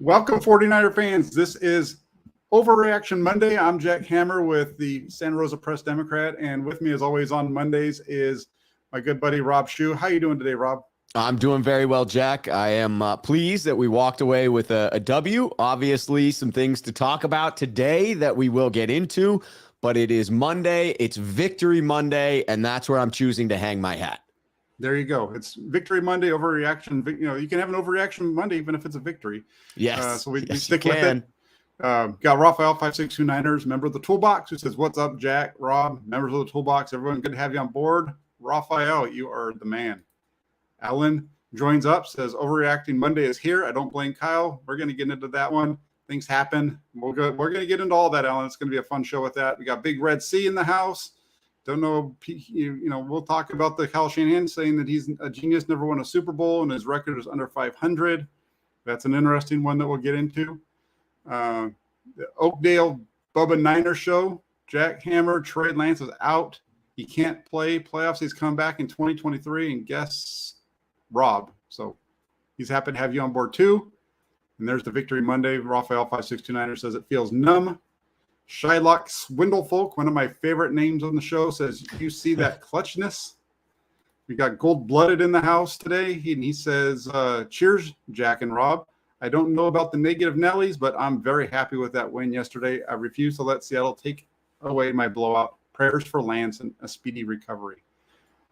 Welcome, 49er fans. This is Overreaction Monday. I'm Jack Hammer with the Santa Rosa Press Democrat, and with me, as always, on Mondays is my good buddy Rob Shue. How you doing today, Rob? I'm doing very well, Jack. I am pleased that we walked away with a W. Obviously, some things to talk about today that we will get into, but it is Monday. It's Victory Monday, and that's where I'm choosing to hang my hat. There you go. It's Victory Monday, overreaction. You know, you can have an overreaction Monday even if it's a victory. Yes. So we Yes, stick with it. Got Raphael 562niners, member of the Toolbox, who says, "What's up, Jack, Rob, members of the Toolbox? Everyone, good to have you on board." Raphael, you are the man. Alan joins up, says, "Overreacting Monday is here. I don't blame Kyle." We're going to get into that one. Things happen. We're going to get into all that, Alan. It's going to be a fun show with that. We got Big Red C in the house. Don't know, we'll talk about the Kyle Shanahan saying that he's a genius, never won a Super Bowl, and his record is under 500. That's an interesting one that we'll get into. The Oakdale Bubba Niner show. Jack Hammer, Trey Lance is out. He can't play playoffs. He's come back in 2023, and guess Rob. So he's happy to have you on board too. And there's the Victory Monday. Raphael 562niners says it feels numb. Shylock Swindlefolk, one of my favorite names on the show, says, "You see that clutchness?" We got Gold Blooded in the house today. He says, "Cheers, Jack and Rob. I don't know about the negative Nellies, but I'm very happy with that win yesterday. I refuse to let Seattle take away my blowout. Prayers for Lance and a speedy recovery."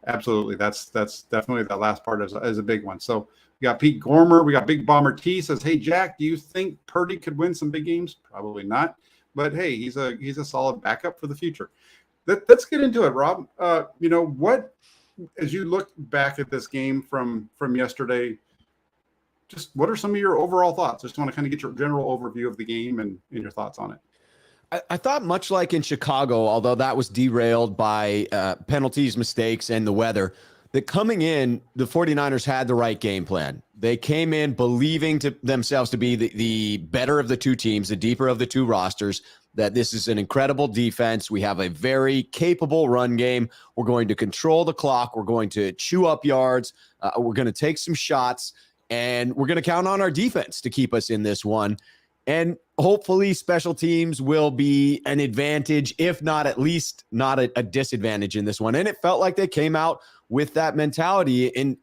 Absolutely. That's definitely that last part is a big one. So we got Pete Gormer. We got Big Bomber T says, "Hey, Jack, do you think Purdy could win some big games?" Probably not. But hey, he's a solid backup for the future. Let's get into it, Rob. What, as you look back at this game from yesterday, just what are some of your overall thoughts? Just want to kind of get your general overview of the game and your thoughts on it. I thought much like in Chicago, although that was derailed by penalties, mistakes, and the weather, that coming in, the 49ers had the right game plan. They came in believing to themselves to be the better of the two teams, the deeper of the two rosters, that this is an incredible defense. We have a very capable run game. We're going to control the clock. We're going to chew up yards. We're going to take some shots, and we're going to count on our defense to keep us in this one. And hopefully special teams will be an advantage, if not at least not a disadvantage in this one. And it felt like they came out with that mentality. And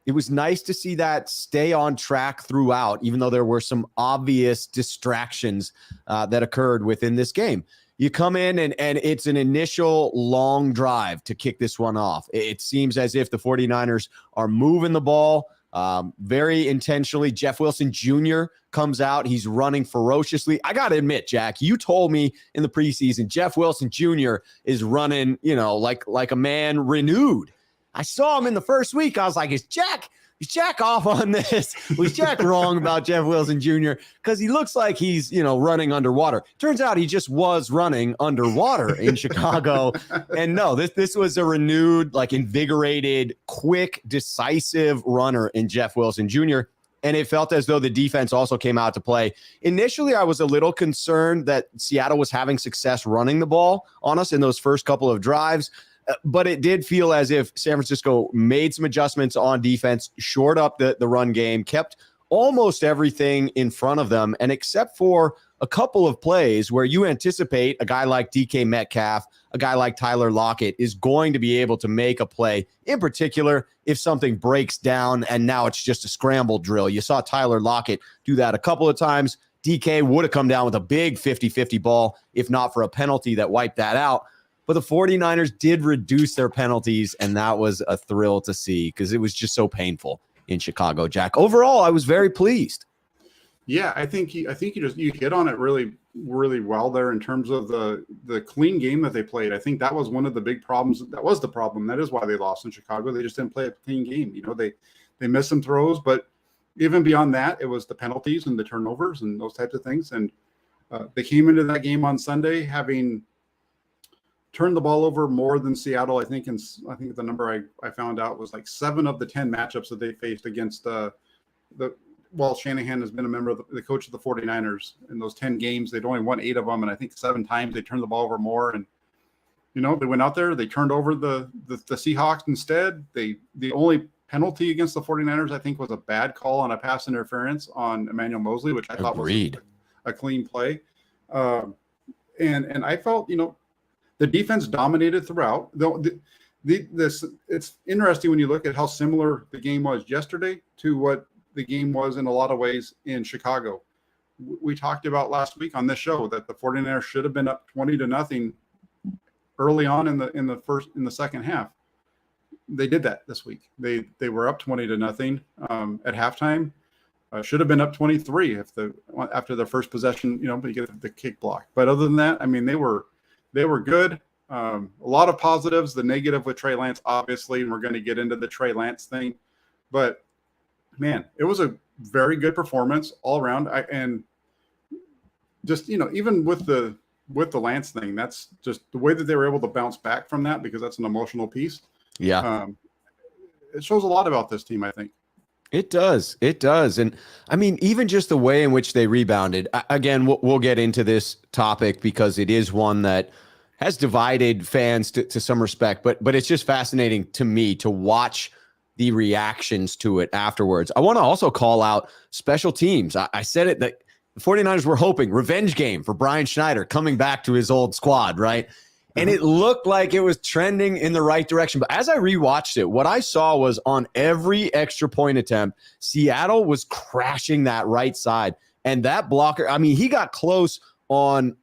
it was nice to see that stay on track throughout, even though there were some obvious distractions that occurred within this game. You come in and it's an initial long drive to kick this one off. It seems as if the 49ers are moving the ball very intentionally. Jeff Wilson Jr. comes out. He's running ferociously. I got to admit, Jack, you told me in the preseason, Jeff Wilson Jr. is running, like a man renewed. I saw him in the first week. I was like, is Jack off on this? Was Jack wrong about Jeff Wilson Jr.? Because he looks like he's, running underwater. Turns out he just was running underwater in Chicago. And no, this was a renewed, invigorated, quick, decisive runner in Jeff Wilson Jr. And it felt as though the defense also came out to play. Initially, I was a little concerned that Seattle was having success running the ball on us in those first couple of drives. But it did feel as if San Francisco made some adjustments on defense, shored up the run game, kept almost everything in front of them. And except for a couple of plays where you anticipate a guy like DK Metcalf, a guy like Tyler Lockett is going to be able to make a play, in particular, if something breaks down and now it's just a scramble drill. You saw Tyler Lockett do that a couple of times. DK would have come down with a big 50-50 ball, if not for a penalty that wiped that out. But the 49ers did reduce their penalties, and that was a thrill to see because it was just so painful in Chicago, Jack. Overall, I was very pleased. Yeah, I think you hit on it really, really well there in terms of the clean game that they played. I think that was one of the big problems. That was the problem. That is why they lost in Chicago. They just didn't play a clean game. They missed some throws, but even beyond that, it was the penalties and the turnovers and those types of things. And they came into that game on Sunday having turned the ball over more than Seattle. I think the number I found out was 7 of the 10 matchups that they faced against Shanahan has been a member of the coach of the 49ers. In those 10 games, they'd only won 8 of them, and I think 7 times they turned the ball over more. And they went out there, they turned over the Seahawks instead. The only penalty against the 49ers, I think, was a bad call on a pass interference on Emmanuel Mosley, which I thought was a clean play. And I felt, the defense dominated throughout. It's interesting when you look at how similar the game was yesterday to what the game was in a lot of ways in Chicago. We talked about last week on this show that the 49ers should have been up 20-0 early on in the second half. They did that this week. They were up 20-0 at halftime. Should have been up 23 after the first possession, but you get the kick block. But other than that, I mean, they were good. A lot of positives. The negative with Trey Lance, obviously, and we're going to get into the Trey Lance thing. But man, it was a very good performance all around. And just even with the Lance thing, that's just the way that they were able to bounce back from that, because that's an emotional piece. Yeah. It shows a lot about this team, I think. It does. And I mean, even just the way in which they rebounded. Again, we'll get into this topic because it is one that has divided fans to some respect, but it's just fascinating to me to watch the reactions to it afterwards. I want to also call out special teams. I said it that the 49ers were hoping revenge game for Brian Schneider coming back to his old squad, right? And it looked like it was trending in the right direction. But as I rewatched it, what I saw was on every extra point attempt, Seattle was crashing that right side. And that blocker, I mean, he got close on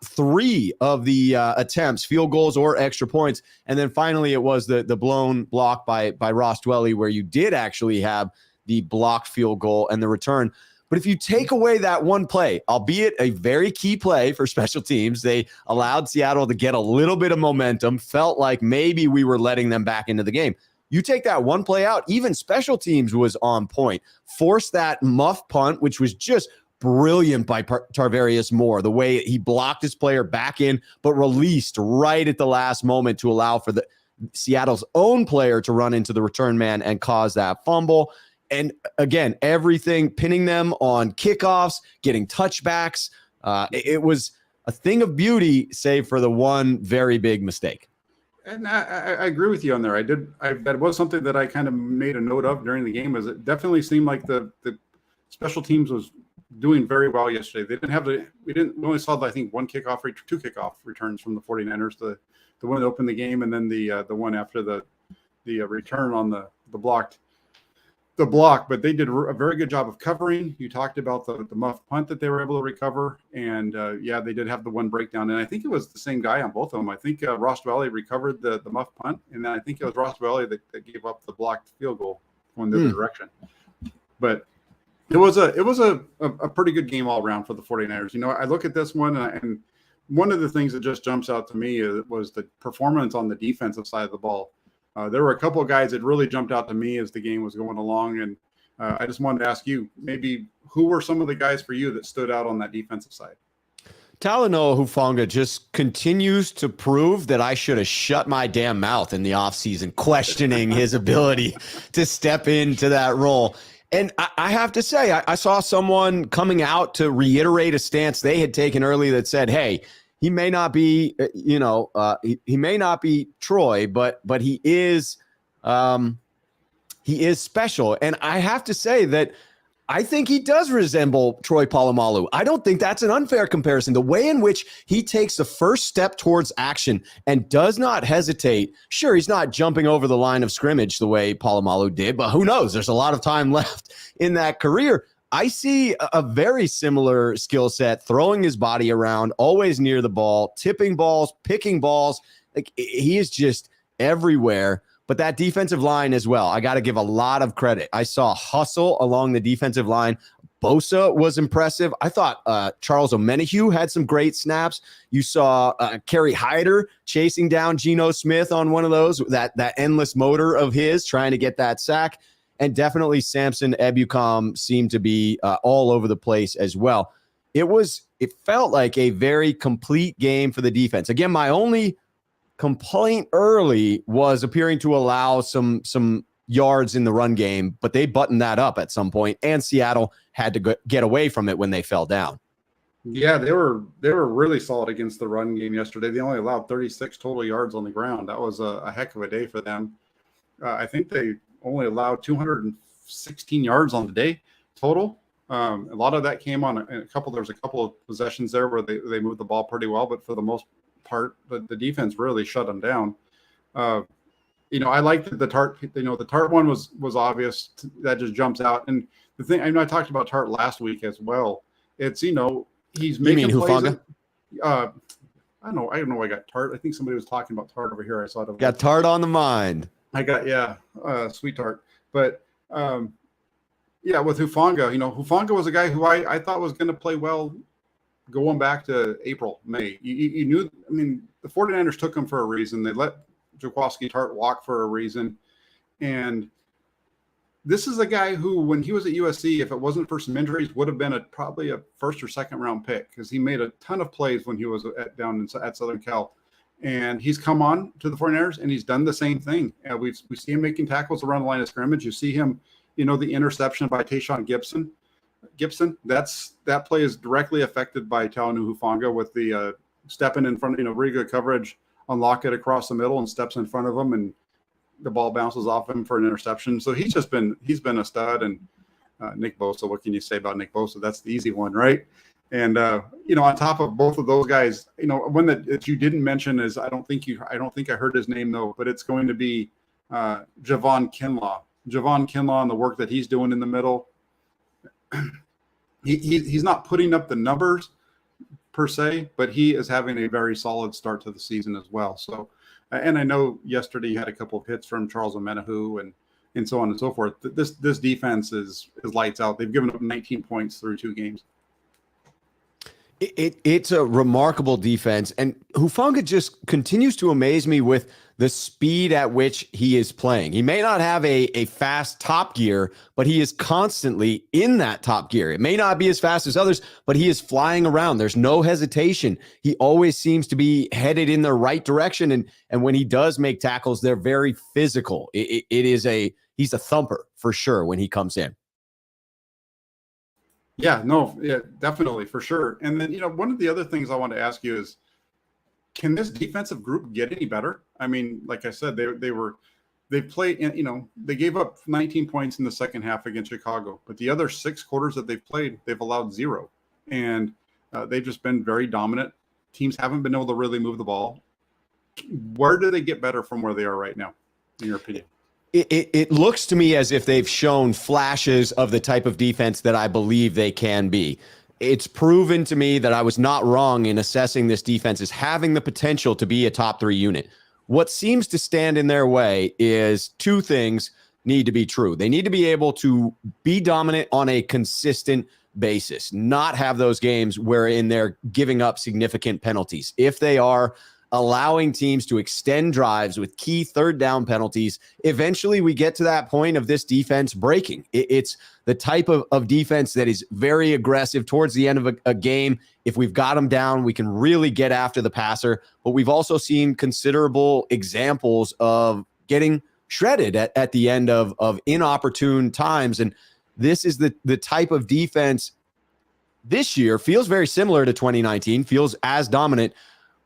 3 of the attempts, field goals or extra points. And then finally it was the blown block by Ross Dwelly, where you did actually have the blocked field goal and the return. But if you take away that one play, albeit a very key play for special teams, they allowed Seattle to get a little bit of momentum, felt like maybe we were letting them back into the game. You take that one play out, even special teams was on point. Forced that muff punt, which was just brilliant by Tarvarius Moore, the way he blocked his player back in, but released right at the last moment to allow for the Seattle's own player to run into the return man and cause that fumble. And again, everything, pinning them on kickoffs, getting touchbacks. It was a thing of beauty, save for the one very big mistake. And I agree with you on there. That was something that I kind of made a note of during the game, is it definitely seemed like the special teams was doing very well yesterday. We only saw, I think, two kickoff returns from the 49ers, the one that opened the game, and then the one after the return on the block, but they did a very good job of covering. You talked about the muff punt that they were able to recover, and they did have the one breakdown, and I think it was the same guy on both of them. I think Ross Dwelly recovered the muff punt, and then I think it was Ross Dwelly that gave up the blocked field goal going the other direction. But it was a pretty good game all around for the 49ers. I look at this one, and one of the things that just jumps out to me was the performance on the defensive side of the ball. There were a couple of guys that really jumped out to me as the game was going along, and I just wanted to ask you, maybe who were some of the guys for you that stood out on that defensive side? Talanoa Hufanga just continues to prove that I should have shut my damn mouth in the offseason, questioning his ability to step into that role. And I have to say, I saw someone coming out to reiterate a stance they had taken early that said, hey, he may not be, he may not be Troy, but he is special. And I have to say that I think he does resemble Troy Polamalu. I don't think that's an unfair comparison. The way in which he takes the first step towards action and does not hesitate. Sure, he's not jumping over the line of scrimmage the way Polamalu did, but who knows? There's a lot of time left in that career. I see a very similar skill set, throwing his body around, always near the ball, tipping balls, picking balls. Like, he is just everywhere. But that defensive line as well, I got to give a lot of credit. I saw hustle along the defensive line. Bosa was impressive. I thought Charles Omenihu had some great snaps. You saw Kerry Hyder chasing down Geno Smith on one of those, that endless motor of his, trying to get that sack. And definitely Samson Ebukam seemed to be all over the place as well. It felt like a very complete game for the defense. Again, my only complaint early was appearing to allow some yards in the run game, but they buttoned that up at some point, and Seattle had to get away from it when they fell down. Yeah, they were really solid against the run game yesterday. They only allowed 36 total yards on the ground. That was a heck of a day for them. I think they only allowed 216 yards on the day total. A lot of that came on a couple. There was a couple of possessions there where they moved the ball pretty well, but for the most part, the defense really shut them down. I like the Tart. The Tart one was obvious. That just jumps out. And the thing, I know I talked about Tart last week as well. It's he's making plays. I don't know. I got Tart. I think somebody was talking about Tart over here. I saw it. Got Tart on the mind. I got sweet Tart. But with Hufanga, Hufanga was a guy who I thought was going to play well going back to April, May. You knew. I mean, the 49ers took him for a reason. They let Jaquowski Tart walk for a reason. And this is a guy who, when he was at USC, if it wasn't for some injuries, would have been probably a first or second round pick, because he made a ton of plays when he was down at Southern Cal. And he's come on to the 49ers and he's done the same thing. We see him making tackles around the line of scrimmage. You see him, the interception by Tayshaun Gibson. That play is directly affected by Talanoa Hufanga with the stepping in front, really good coverage on Lockett across the middle and steps in front of him, and the ball bounces off him for an interception. So he's been a stud. And Nick Bosa, what can you say about Nick Bosa? That's the easy one, right? And on top of both of those guys, one that you didn't mention is I don't think I heard his name though, but it's going to be Javon Kinlaw. Javon Kinlaw and the work that he's doing in the middle. He's not putting up the numbers per se, but he is having a very solid start to the season as well. So, and I know yesterday he had a couple of hits from Charles Omenihu and so on and so forth. This defense is lights out. They've given up 19 points through 2 games. It's a remarkable defense, and Hufanga just continues to amaze me with the speed at which he is playing. He may not have a fast top gear, but he is constantly in that top gear. It may not be as fast as others, but he is flying around. There's no hesitation. He always seems to be headed in the right direction, and when he does make tackles, they're very physical. He's a thumper for sure when he comes in. Yeah, definitely, for sure. And then, one of the other things I want to ask you is, can this defensive group get any better? I mean, like I said, they played, they gave up 19 points in the second half against Chicago, but the other 6 quarters that they've played, they've allowed 0. And they've just been very dominant. Teams haven't been able to really move the ball. Where do they get better from where they are right now, in your opinion? It looks to me as if they've shown flashes of the type of defense that I believe they can be. It's proven to me that I was not wrong in assessing this defense as having the potential to be a top 3 unit. What seems to stand in their way is 2 things need to be true. They need to be able to be dominant on a consistent basis, not have those games wherein they're giving up significant penalties. If they are allowing teams to extend drives with key third down penalties, eventually we get to that point of this defense breaking. It's the type of defense that is very aggressive towards the end of a game. If we've got them down, we can really get after the passer. But we've also seen considerable examples of getting shredded at the end of inopportune times. And this is the type of defense this year feels very similar to 2019, feels as dominant,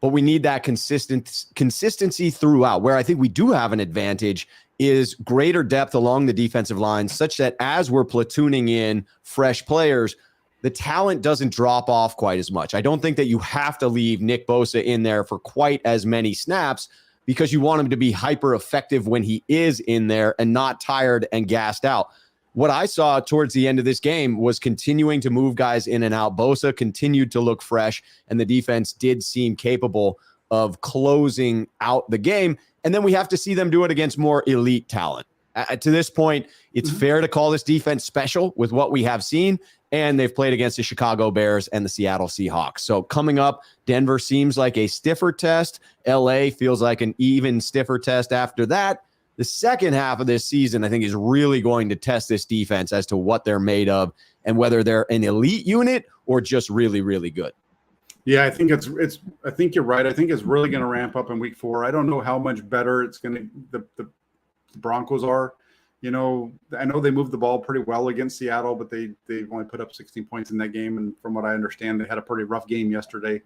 but we need that consistency throughout. Where I think we do have an advantage is greater depth along the defensive line, such that as we're platooning in fresh players, the talent doesn't drop off quite as much. I don't think that you have to leave Nick Bosa in there for quite as many snaps, because you want him to be hyper effective when he is in there and not tired and gassed out. What I saw towards the end of this game was continuing to move guys in and out. Bosa continued to look fresh, and the defense did seem capable of closing out the game. And then we have to see them do it against more elite talent. To this point, it's fair to call this defense special with what we have seen, and they've played against the Chicago Bears and the Seattle Seahawks. So coming up, Denver seems like a stiffer test. LA feels like an even stiffer test after that. The second half of this season, I think, is really going to test this defense as to what they're made of and whether they're an elite unit or just really, really good. Yeah, I think I think you're right. I think it's really going to ramp up in week 4. I don't know how much better it's going to the Broncos are. I know they moved the ball pretty well against Seattle, but they only put up 16 points in that game. And from what I understand, they had a pretty rough game yesterday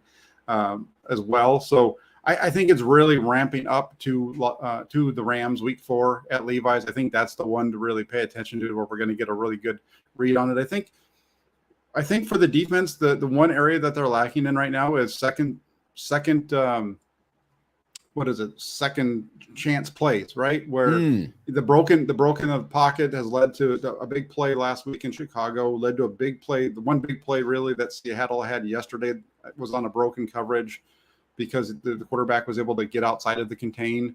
as well. So I think it's really ramping up to the Rams week 4 at Levi's. I think that's the one to really pay attention to, where we're going to get a really good read on it. I think for the defense, the one area that they're lacking in right now is second second chance plays, right? Where the broken of pocket has led to a big play last week in Chicago, led to a big play. The one big play really that Seattle had yesterday was on a broken coverage, because the quarterback was able to get outside of the contain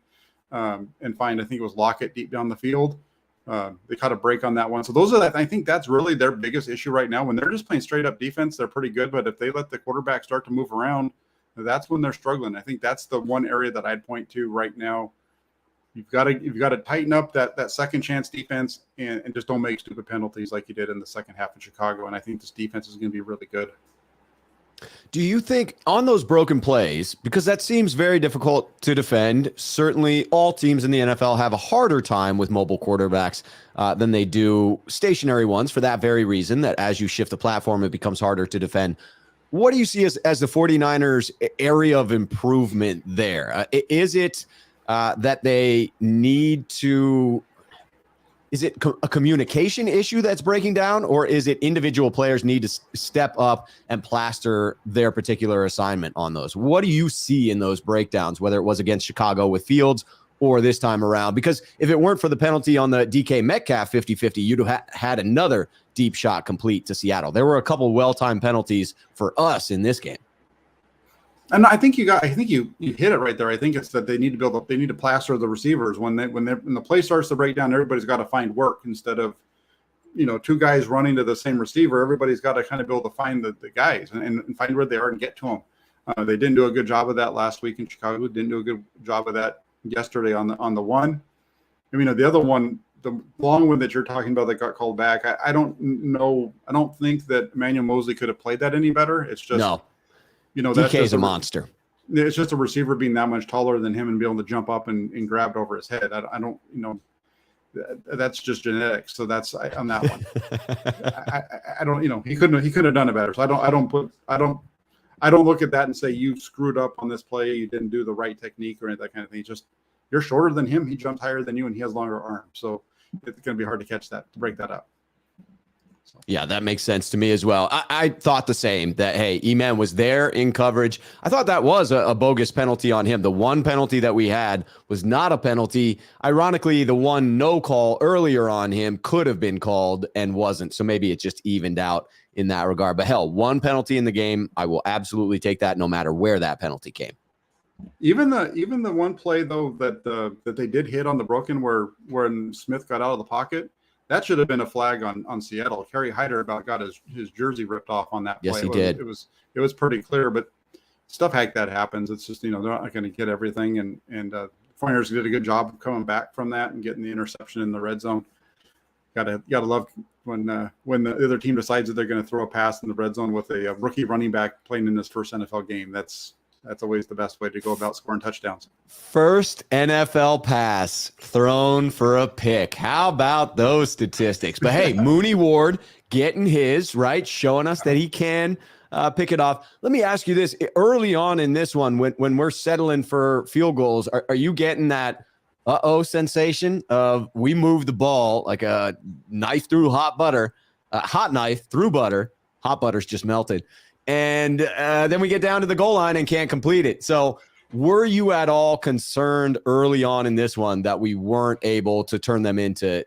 and find, I think it was Lockett deep down the field. They caught a break on that one. So I think that's really their biggest issue right now. When they're just playing straight up defense, they're pretty good. But if they let the quarterback start to move around, that's when they're struggling. I think that's the one area that I'd point to right now. You've got to tighten up that second chance defense and just don't make stupid penalties like you did in the second half in Chicago. And I think this defense is going to be really good. Do you think on those broken plays, because that seems very difficult to defend, certainly all teams in the NFL have a harder time with mobile quarterbacks than they do stationary ones, for that very reason, that as you shift the platform, it becomes harder to defend. What do you see as the 49ers area of improvement there? Is it that they need to... Is it a communication issue that's breaking down, or is it individual players need to step up and plaster their particular assignment on those? What do you see in those breakdowns, whether it was against Chicago with Fields or this time around? Because if it weren't for the penalty on the DK Metcalf 50-50, you'd have had another deep shot complete to Seattle. There were a couple well-timed penalties for us in this game. And I think you hit it right there. I think it's that they need to plaster the receivers when the play starts to break down. Everybody's got to find work instead of, two guys running to the same receiver. Everybody's got to kind of be able to find the guys and find where they are and get to them. They didn't do a good job of that last week in Chicago. Didn't do a good job of that yesterday on the one. The other one, the long one that you're talking about that got called back. I don't know. I don't think that Emmanuel Mosley could have played that any better. It's just no. That's DK is a monster. It's just a receiver being that much taller than him and be able to jump up and grab it over his head. I don't, that's just genetics. So that's on that one. I don't, he couldn't have done it better. So I don't look at that and say you screwed up on this play. You didn't do the right technique or that kind of thing. It's just, you're shorter than him. He jumped higher than you and he has longer arms. So it's going to be hard to catch that, to break that up. Yeah, that makes sense to me as well. I thought the same, that, hey, E-Man was there in coverage. I thought that was a bogus penalty on him. The one penalty that we had was not a penalty. Ironically, the one no call earlier on him could have been called and wasn't. So maybe it just evened out in that regard. But hell, one penalty in the game, I will absolutely take that no matter where that penalty came. Even the one play, though, that they did hit on the broken when Smith got out of the pocket, that should have been a flag on Seattle. Kerry Hyder about got his jersey ripped off on that play. Yes, he did. It was pretty clear, but stuff like that happens. It's just, they're not going to get everything. And 49ers did a good job of coming back from that and getting the interception in the red zone. Gotta love when the other team decides that they're going to throw a pass in the red zone with a rookie running back playing in his first NFL game. That's always the best way to go about scoring touchdowns. First NFL pass thrown for a pick. How about those statistics? But hey, Mooney Ward getting his, right? Showing us that he can pick it off. Let me ask you this. Early on in this one, when we're settling for field goals, are you getting that sensation of we move the ball like a knife through hot butter, hot knife through butter. Hot butter's just melted. And then we get down to the goal line and can't complete it. So were you at all concerned early on in this one that we weren't able to turn them into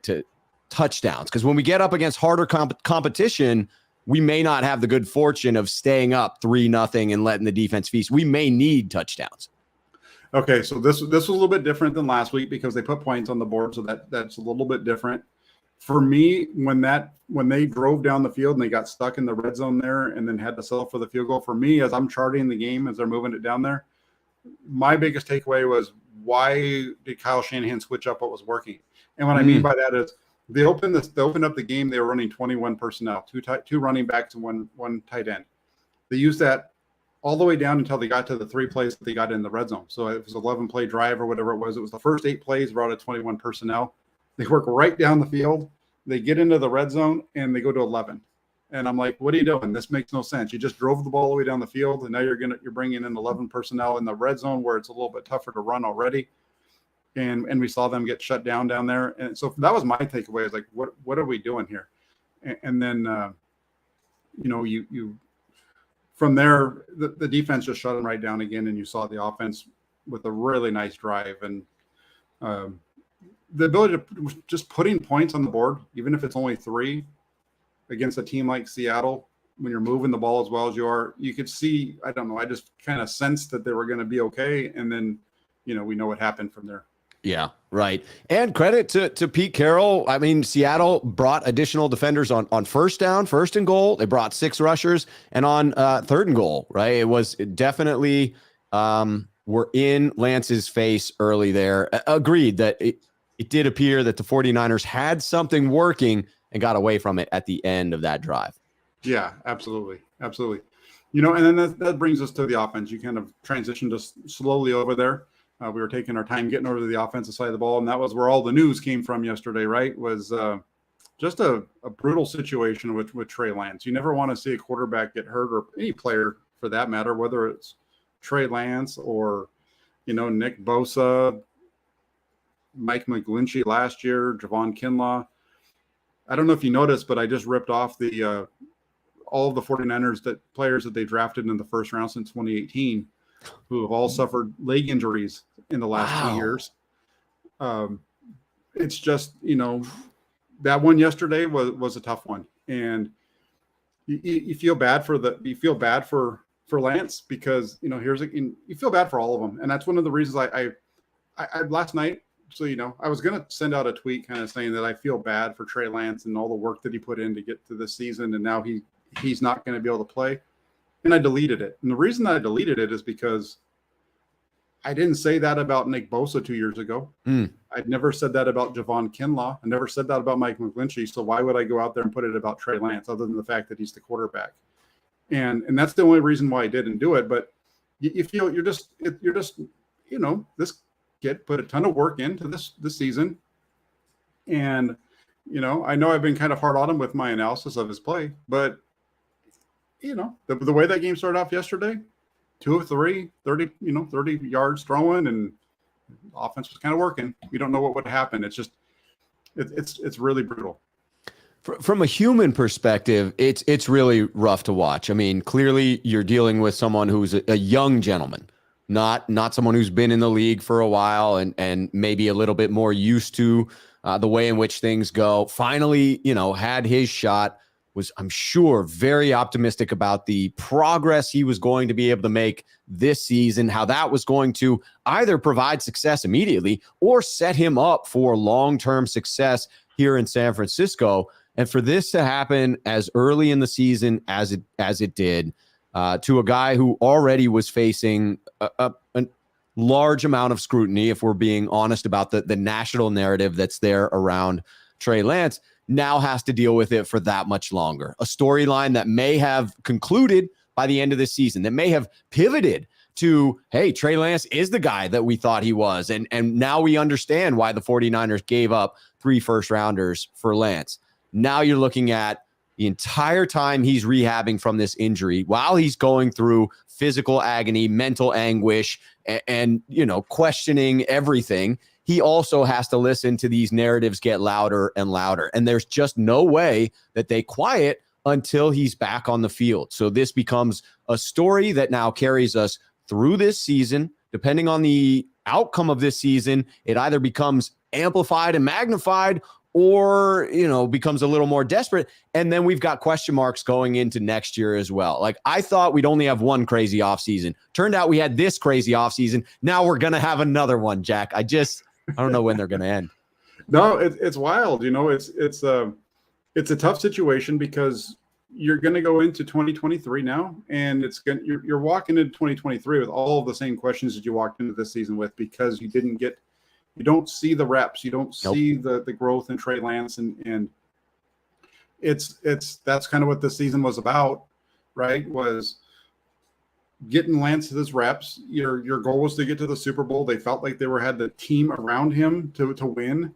touchdowns? Because when we get up against harder competition, we may not have the good fortune of staying up 3-0 and letting the defense feast. We may need touchdowns. Okay, so this was a little bit different than last week because they put points on the board, so that's a little bit different. For me, when they drove down the field and they got stuck in the red zone there and then had to settle for the field goal, for me, as I'm charting the game as they're moving it down there, my biggest takeaway was, why did Kyle Shanahan switch up what was working? And what I mean by that is they opened up the game. They were running 21 personnel, two running backs and one tight end. They used that all the way down until they got to the 3 plays that they got in the red zone. So it was 11-play drive or whatever it was. It was the first 8 plays brought at 21 personnel. They work right down the field. They get into the red zone and they go to 11. And I'm like, what are you doing? This makes no sense. You just drove the ball all the way down the field, and now you're bringing in 11 personnel in the red zone where it's a little bit tougher to run already. And we saw them get shut down there. And so that was my takeaway. Is like, what are we doing here? And then you from there, the defense just shut them right down again, and you saw the offense with a really nice drive and the ability to just putting points on the board, even if it's only 3, against a team like Seattle. When you're moving the ball as well as you are, you could see. I don't know. I just kind of sensed that they were going to be okay, and then we know what happened from there. Yeah, right. And credit to Pete Carroll. I mean, Seattle brought additional defenders on first and goal. They brought 6 rushers, and on 3rd and goal, right? It was definitely we're in Lance's face early there. Agreed that it did appear that the 49ers had something working and got away from it at the end of that drive. Yeah, absolutely. Absolutely. And then that brings us to the offense. You kind of transitioned us slowly over there. We were taking our time getting over to the offensive side of the ball, and that was where all the news came from yesterday, right? Was just a brutal situation with Trey Lance. You never want to see a quarterback get hurt, or any player for that matter, whether it's Trey Lance or, Nick Bosa, Mike McGlinchey last year, Javon Kinlaw. I don't know if you noticed, but I just ripped off all of the 49ers players that they drafted in the first round since 2018, who have all suffered leg injuries in the last 2 years. It's just, that one yesterday was a tough one. And you feel bad for Lance because, you feel bad for all of them. And that's one of the reasons I last night, so, I was going to send out a tweet kind of saying that I feel bad for Trey Lance and all the work that he put in to get to this season. And now he's not going to be able to play. And I deleted it. And the reason I deleted it is because I didn't say that about Nick Bosa 2 years ago. I'd never said that about Javon Kinlaw. I never said that about Mike McGlinchey. So why would I go out there and put it about Trey Lance other than the fact that he's the quarterback? And that's the only reason why I didn't do it. But you feel you're just this kid put a ton of work into this season. And, I know I've been kind of hard on him with my analysis of his play, but, the way that game started off yesterday, 2 of 3, 30 yards throwing, and offense was kind of working. We don't know what would happen. It's just, it's really brutal. From a human perspective, it's really rough to watch. I mean, clearly you're dealing with someone who's a young gentleman, not someone who's been in the league for a while and maybe a little bit more used to the way in which things go. Finally, had his shot, was, I'm sure, very optimistic about the progress he was going to be able to make this season, how that was going to either provide success immediately or set him up for long-term success here in San Francisco. And for this to happen as early in the season as it did, to a guy who already was facing a large amount of scrutiny, if we're being honest about the national narrative that's there around Trey Lance, now has to deal with it for that much longer. A storyline that may have concluded by the end of the season, that may have pivoted to, hey, Trey Lance is the guy that we thought he was. And now we understand why the 49ers gave up 3 first-rounders for Lance. Now you're looking at the entire time he's rehabbing from this injury, while he's going through physical agony, mental anguish, and questioning everything. He also has to listen to these narratives get louder and louder. And there's just no way that they quiet until he's back on the field. So this becomes a story that now carries us through this season. Depending on the outcome of this season, it either becomes amplified and magnified or, becomes a little more desperate. And then we've got question marks going into next year as well. Like, I thought we'd only have one crazy offseason. Turned out we had this crazy offseason. Now we're going to have another one, Jack. I don't know when they're going to end. No, it's wild. It's a tough situation because you're going to go into 2023 now, and you're walking into 2023 with all of the same questions that you walked into this season with, because you don't see the reps, you don't see the growth in Trey Lance, and that's kind of what this season was about, right? Was getting Lance his reps. Your goal was to get to the Super Bowl. They felt like they had the team around him to win,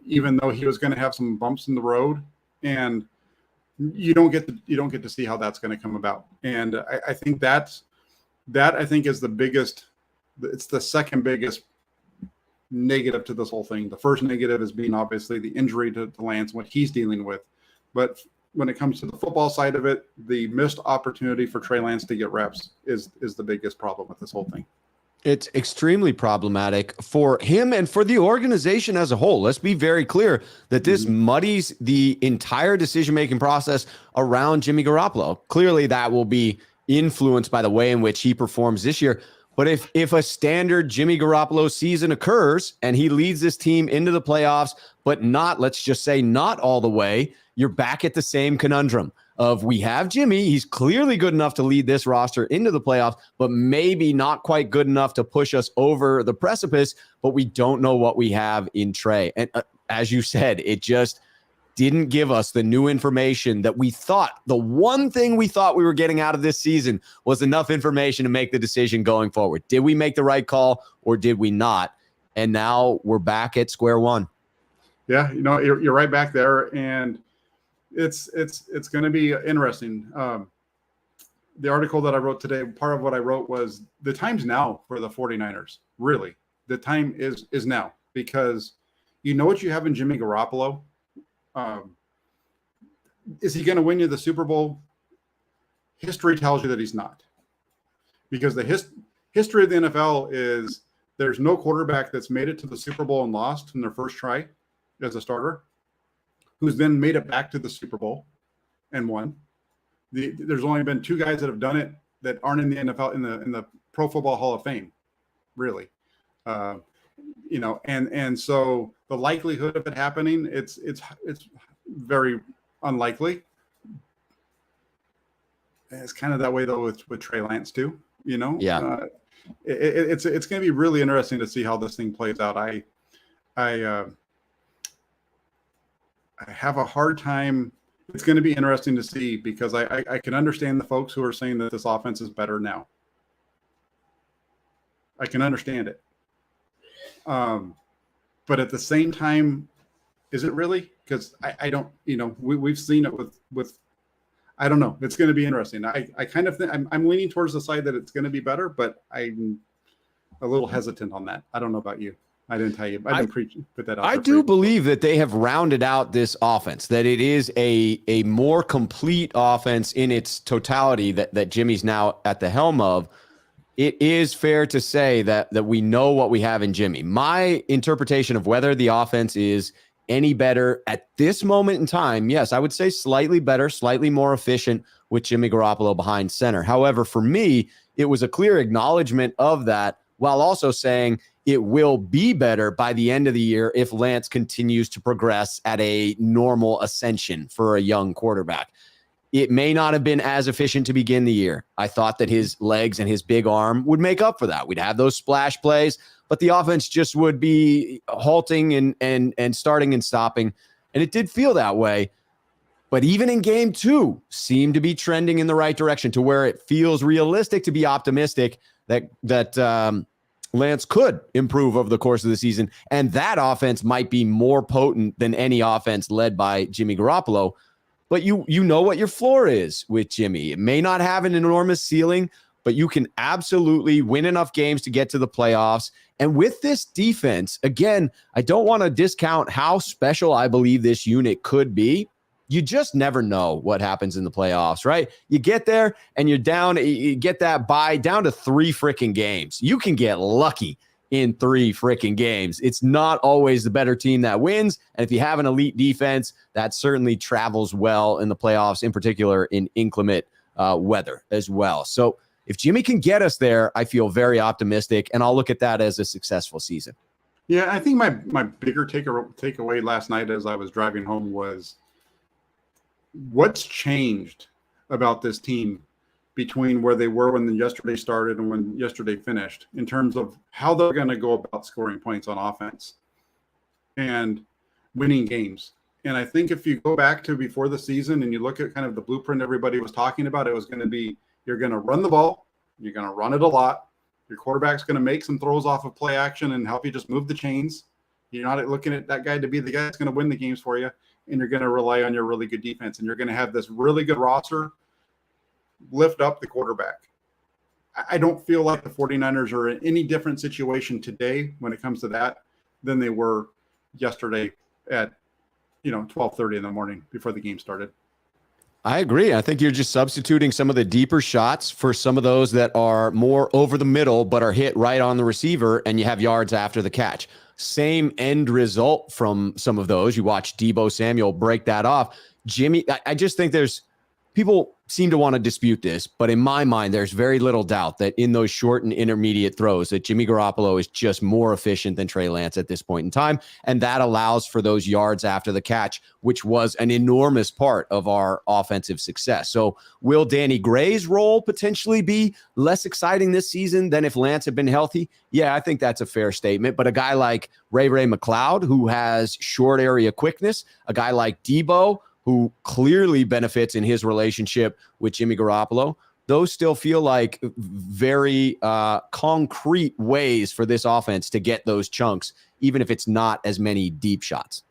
even though he was going to have some bumps in the road. And you don't get to see how that's going to come about. And I think that I think is the biggest. It's the second biggest negative to this whole thing. The first negative is being obviously the injury to Lance, what he's dealing with. But when it comes to the football side of it, the missed opportunity for Trey Lance to get reps is the biggest problem with this whole thing. It's extremely problematic for him and for the organization as a whole. Let's be very clear that this muddies the entire decision-making process around Jimmy Garoppolo. Clearly, that will be influenced by the way in which he performs this year. But if a standard Jimmy Garoppolo season occurs and he leads this team into the playoffs, but not, let's just say, not all the way, you're back at the same conundrum of we have Jimmy. He's clearly good enough to lead this roster into the playoffs, but maybe not quite good enough to push us over the precipice, but we don't know what we have in Trey. And as you said, it just didn't give us the new information that we thought, the one thing we thought we were getting out of this season was enough information to make the decision going forward. Did we make the right call or did we not? And now we're back at square one. Yeah, you're right back there, and it's going to be interesting. The article that I wrote today, part of what I wrote was the time's now for the 49ers. Really, the time is now, because you know what you have in Jimmy Garoppolo. Is he going to win you the Super Bowl? History tells you that he's not, because the history of the NFL is there's no quarterback that's made it to the Super Bowl and lost in their first try as a starter, who's then made it back to the Super Bowl and won. There's only been 2 guys that have done it that aren't in the NFL, in the Pro Football Hall of Fame, really. And so the likelihood of it happening, it's very unlikely. It's kind of that way though with Trey Lance too. Yeah. It's going to be really interesting to see how this thing plays out. I have a hard time. It's going to be interesting to see, because I can understand the folks who are saying that this offense is better now. I can understand it. But at the same time, is it really? Because I don't, we've seen it with, I don't know. It's going to be interesting. I kind of think I'm leaning towards the side that it's going to be better, but I'm a little hesitant on that. I don't know about you. I didn't tell you. I didn't put that out. I do believe that they have rounded out this offense, that it is a more complete offense in its totality that Jimmy's now at the helm of. It is fair to say that we know what we have in Jimmy. My interpretation of whether the offense is any better at this moment in time, yes, I would say slightly better, slightly more efficient with Jimmy Garoppolo behind center. However, for me, it was a clear acknowledgement of that, while also saying it will be better by the end of the year if Lance continues to progress at a normal ascension for a young quarterback. It may not have been as efficient to begin the year. I thought that his legs and his big arm would make up for that. We'd have those splash plays, but the offense just would be halting and starting and stopping. And it did feel that way. But even in game 2, seemed to be trending in the right direction, to where it feels realistic to be optimistic that Lance could improve over the course of the season. And that offense might be more potent than any offense led by Jimmy Garoppolo. But you know what your floor is with Jimmy. It may not have an enormous ceiling, but you can absolutely win enough games to get to the playoffs. And with this defense, again, I don't want to discount how special I believe this unit could be. You just never know what happens in the playoffs, right? You get there and you're down, you get that bye down to 3 freaking games. You can get lucky in 3 freaking games. It's not always the better team that wins. And if you have an elite defense, that certainly travels well in the playoffs, in particular in inclement weather as well. So if Jimmy can get us there, I feel very optimistic, and I'll look at that as a successful season. Yeah, I think my bigger takeaway last night as I was driving home was what's changed about this team between where they were when yesterday started and when yesterday finished, in terms of how they're going to go about scoring points on offense and winning games. And I think if you go back to before the season and you look at kind of the blueprint everybody was talking about, it was going to be, you're going to run the ball, you're going to run it a lot, your quarterback's going to make some throws off of play action and help you just move the chains. You're not looking at that guy to be the guy that's going to win the games for you. and you're going to rely on your really good defense, and you're going to have this really good roster lift up the quarterback. I don't feel like the 49ers are in any different situation today when it comes to that than they were yesterday at 12:30 in the morning before the game started. I agree. I think you're just substituting some of the deeper shots for some of those that are more over the middle but are hit right on the receiver, and you have yards after the catch. Same end result from some of those. You watch Deebo Samuel break that off. Jimmy, I just think people seem to want to dispute this, but in my mind, there's very little doubt that in those short and intermediate throws that Jimmy Garoppolo is just more efficient than Trey Lance at this point in time. And that allows for those yards after the catch, which was an enormous part of our offensive success. So will Danny Gray's role potentially be less exciting this season than if Lance had been healthy? Yeah, I think that's a fair statement. But a guy like Ray McLeod, who has short area quickness, a guy like Deebo, who clearly benefits in his relationship with Jimmy Garoppolo, those still feel like very concrete ways for this offense to get those chunks, even if it's not as many deep shots.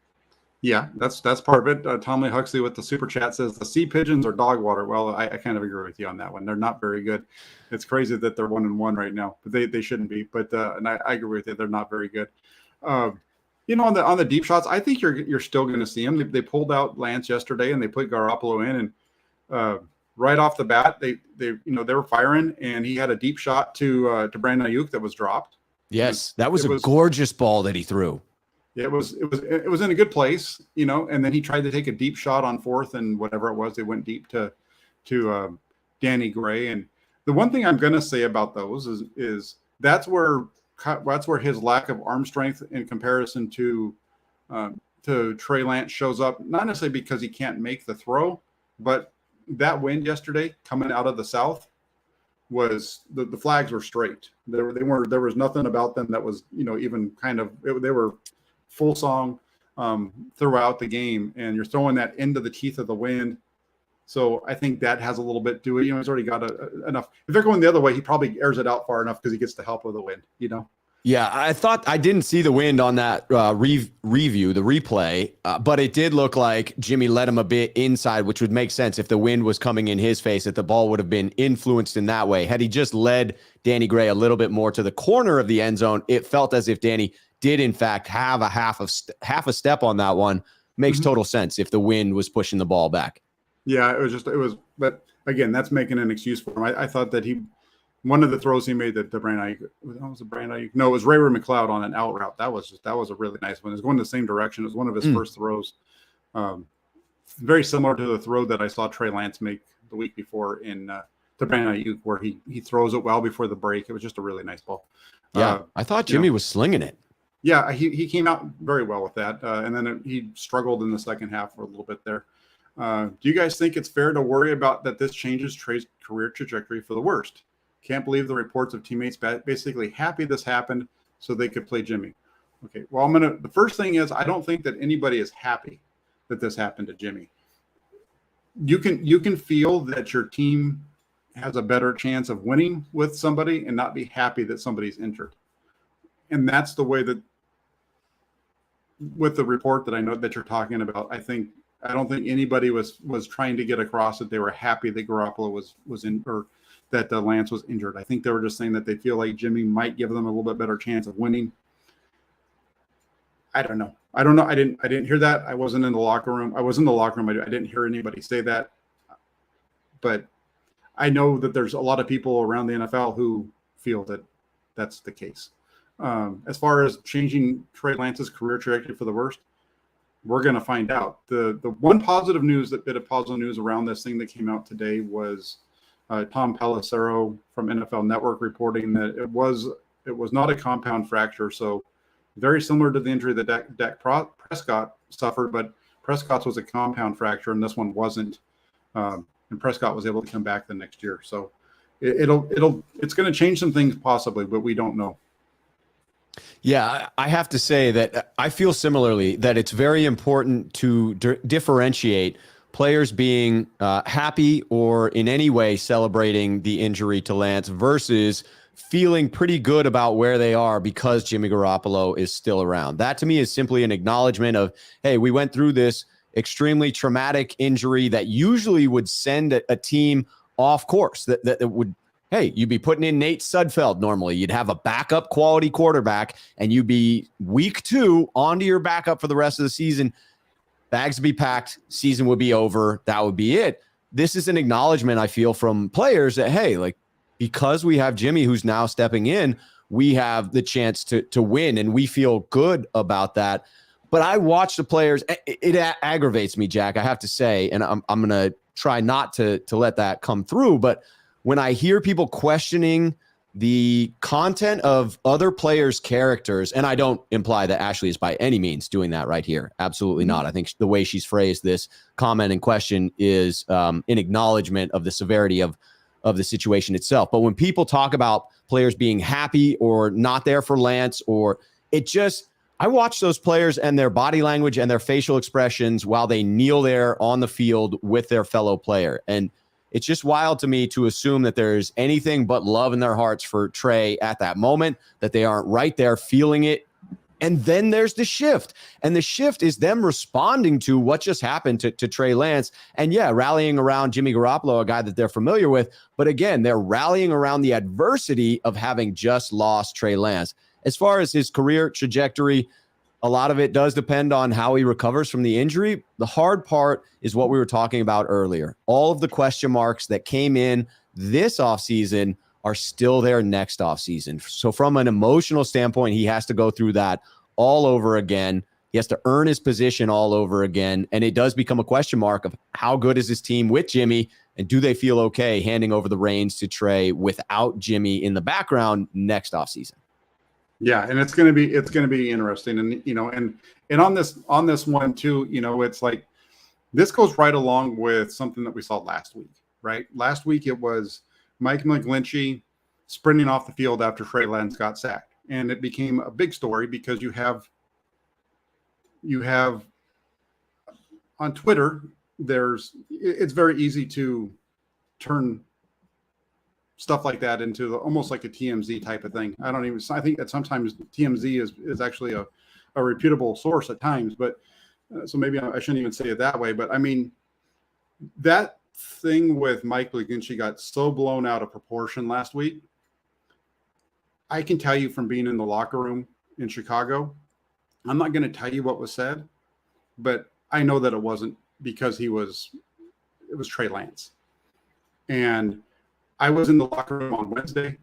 Yeah, that's part of it. Tommy Huxley with the super chat says the sea pigeons are dog water. Well, I kind of agree with you on that one. They're not very good. It's crazy that they're 1-1 right now, but they shouldn't be. But and I agree with you. They're not very good. On the deep shots, I think you're still going to see them. They pulled out Lance yesterday and they put Garoppolo in, and right off the bat, they were firing, and he had a deep shot to Brandon Ayuk that was dropped. Yes, that was a gorgeous ball that he threw. It was in a good place, and then he tried to take a deep shot on fourth and whatever it was. They went deep to Danny Gray, and the one thing I'm going to say about those is that's where his lack of arm strength in comparison to Trey Lance shows up, not necessarily because he can't make the throw, but that wind yesterday coming out of the south was the flags were straight. There was nothing about them that was, even kind of, they were full song throughout the game, and you're throwing that into the teeth of the wind. So I think that has a little bit to it. He's already got enough. If they're going the other way, he probably airs it out far enough because he gets the help of the wind, Yeah, I didn't see the wind on that review, the replay, but it did look like Jimmy let him a bit inside, which would make sense if the wind was coming in his face, that the ball would have been influenced in that way. Had he just led Danny Gray a little bit more to the corner of the end zone, it felt as if Danny did, in fact, have a half a step on that one. Makes total sense if the wind was pushing the ball back. Yeah, but again, that's making an excuse for him. I thought that one of the throws he made that the Brandon Ayuk, was it Brandon Ayuk? No, it was Ray McLeod on an out route. That was a really nice one. It was going the same direction. It was one of his first throws. Very similar to the throw that I saw Trey Lance make the week before to Brandon Ayuk, where he throws it well before the break. It was just a really nice ball. Yeah, I thought Jimmy was slinging it. Yeah, he came out very well with that, and then he struggled in the second half for a little bit there. Do you guys think it's fair to worry about that this changes Trey's career trajectory for the worst? Can't believe the reports of teammates basically happy this happened so they could play Jimmy. Okay, well, the first thing is I don't think that anybody is happy that this happened to Jimmy. You can feel that your team has a better chance of winning with somebody and not be happy that somebody's injured. And that's the way that with the report that I know that you're talking about, I don't think anybody was trying to get across that they were happy that Garoppolo was in, or that Lance was injured. I think they were just saying that they feel like Jimmy might give them a little bit better chance of winning. I don't know. I didn't hear that. I wasn't in the locker room. I was in the locker room. I didn't hear anybody say that. But I know that there's a lot of people around the NFL who feel that that's the case. As far as changing Trey Lance's career trajectory for the worst, we're going to find out. The one bit of positive news around this thing that came out today was Tom Pelissero from NFL Network reporting that it was not a compound fracture. So very similar to the injury that Dak Prescott suffered, but Prescott's was a compound fracture and this one wasn't. And Prescott was able to come back the next year. So it's going to change some things possibly, but we don't know. Yeah, I have to say that I feel similarly that it's very important to differentiate players being happy or in any way celebrating the injury to Lance versus feeling pretty good about where they are because Jimmy Garoppolo is still around. That to me is simply an acknowledgement of, hey, we went through this. extremely traumatic injury that usually would send a team off course. That would, hey, you'd be putting in Nate Sudfeld normally. You'd have a backup quality quarterback, and you'd be week 2 onto your backup for the rest of the season. Bags would be packed. Season would be over. That would be it. This is an acknowledgement, I feel, from players that, hey, like, because we have Jimmy who's now stepping in, we have the chance to win, and we feel good about that. But I watch the players. It aggravates me, Jack, I have to say, and I'm going to try not to let that come through. But when I hear people questioning the content of other players' characters, and I don't imply that Ashley is by any means doing that right here. Absolutely not. I think the way she's phrased this comment and question is an acknowledgement of the severity of the situation itself. But when people talk about players being happy or not there for Lance, or it just, I watch those players and their body language and their facial expressions while they kneel there on the field with their fellow player. And it's just wild to me to assume that there's anything but love in their hearts for Trey at that moment, that they aren't right there feeling it. And then there's the shift. And the shift is them responding to what just happened to Trey Lance. And yeah, rallying around Jimmy Garoppolo, a guy that they're familiar with. But again, they're rallying around the adversity of having just lost Trey Lance. As far as his career trajectory, a lot of it does depend on how he recovers from the injury. The hard part is what we were talking about earlier. All of the question marks that came in this offseason are still there next offseason. So from an emotional standpoint, he has to go through that all over again. He has to earn his position all over again. And it does become a question mark of how good is his team with Jimmy, and do they feel okay handing over the reins to Trey without Jimmy in the background next offseason? Yeah, and it's going to be interesting, and and on this one too, it's like this goes right along with something that we saw last week, right? Last week it was Mike McGlinchey sprinting off the field after Trey Lance got sacked, and it became a big story because you have on Twitter, it's very easy to turn stuff like that into almost like a TMZ type of thing. I think that sometimes TMZ is actually a reputable source at times, but so maybe I shouldn't even say it that way. But I mean, that thing with Mike McGlinchey got so blown out of proportion last week. I can tell you from being in the locker room in Chicago, I'm not going to tell you what was said, but I know that it wasn't because it was Trey Lance. And I was in the locker room on Wednesday,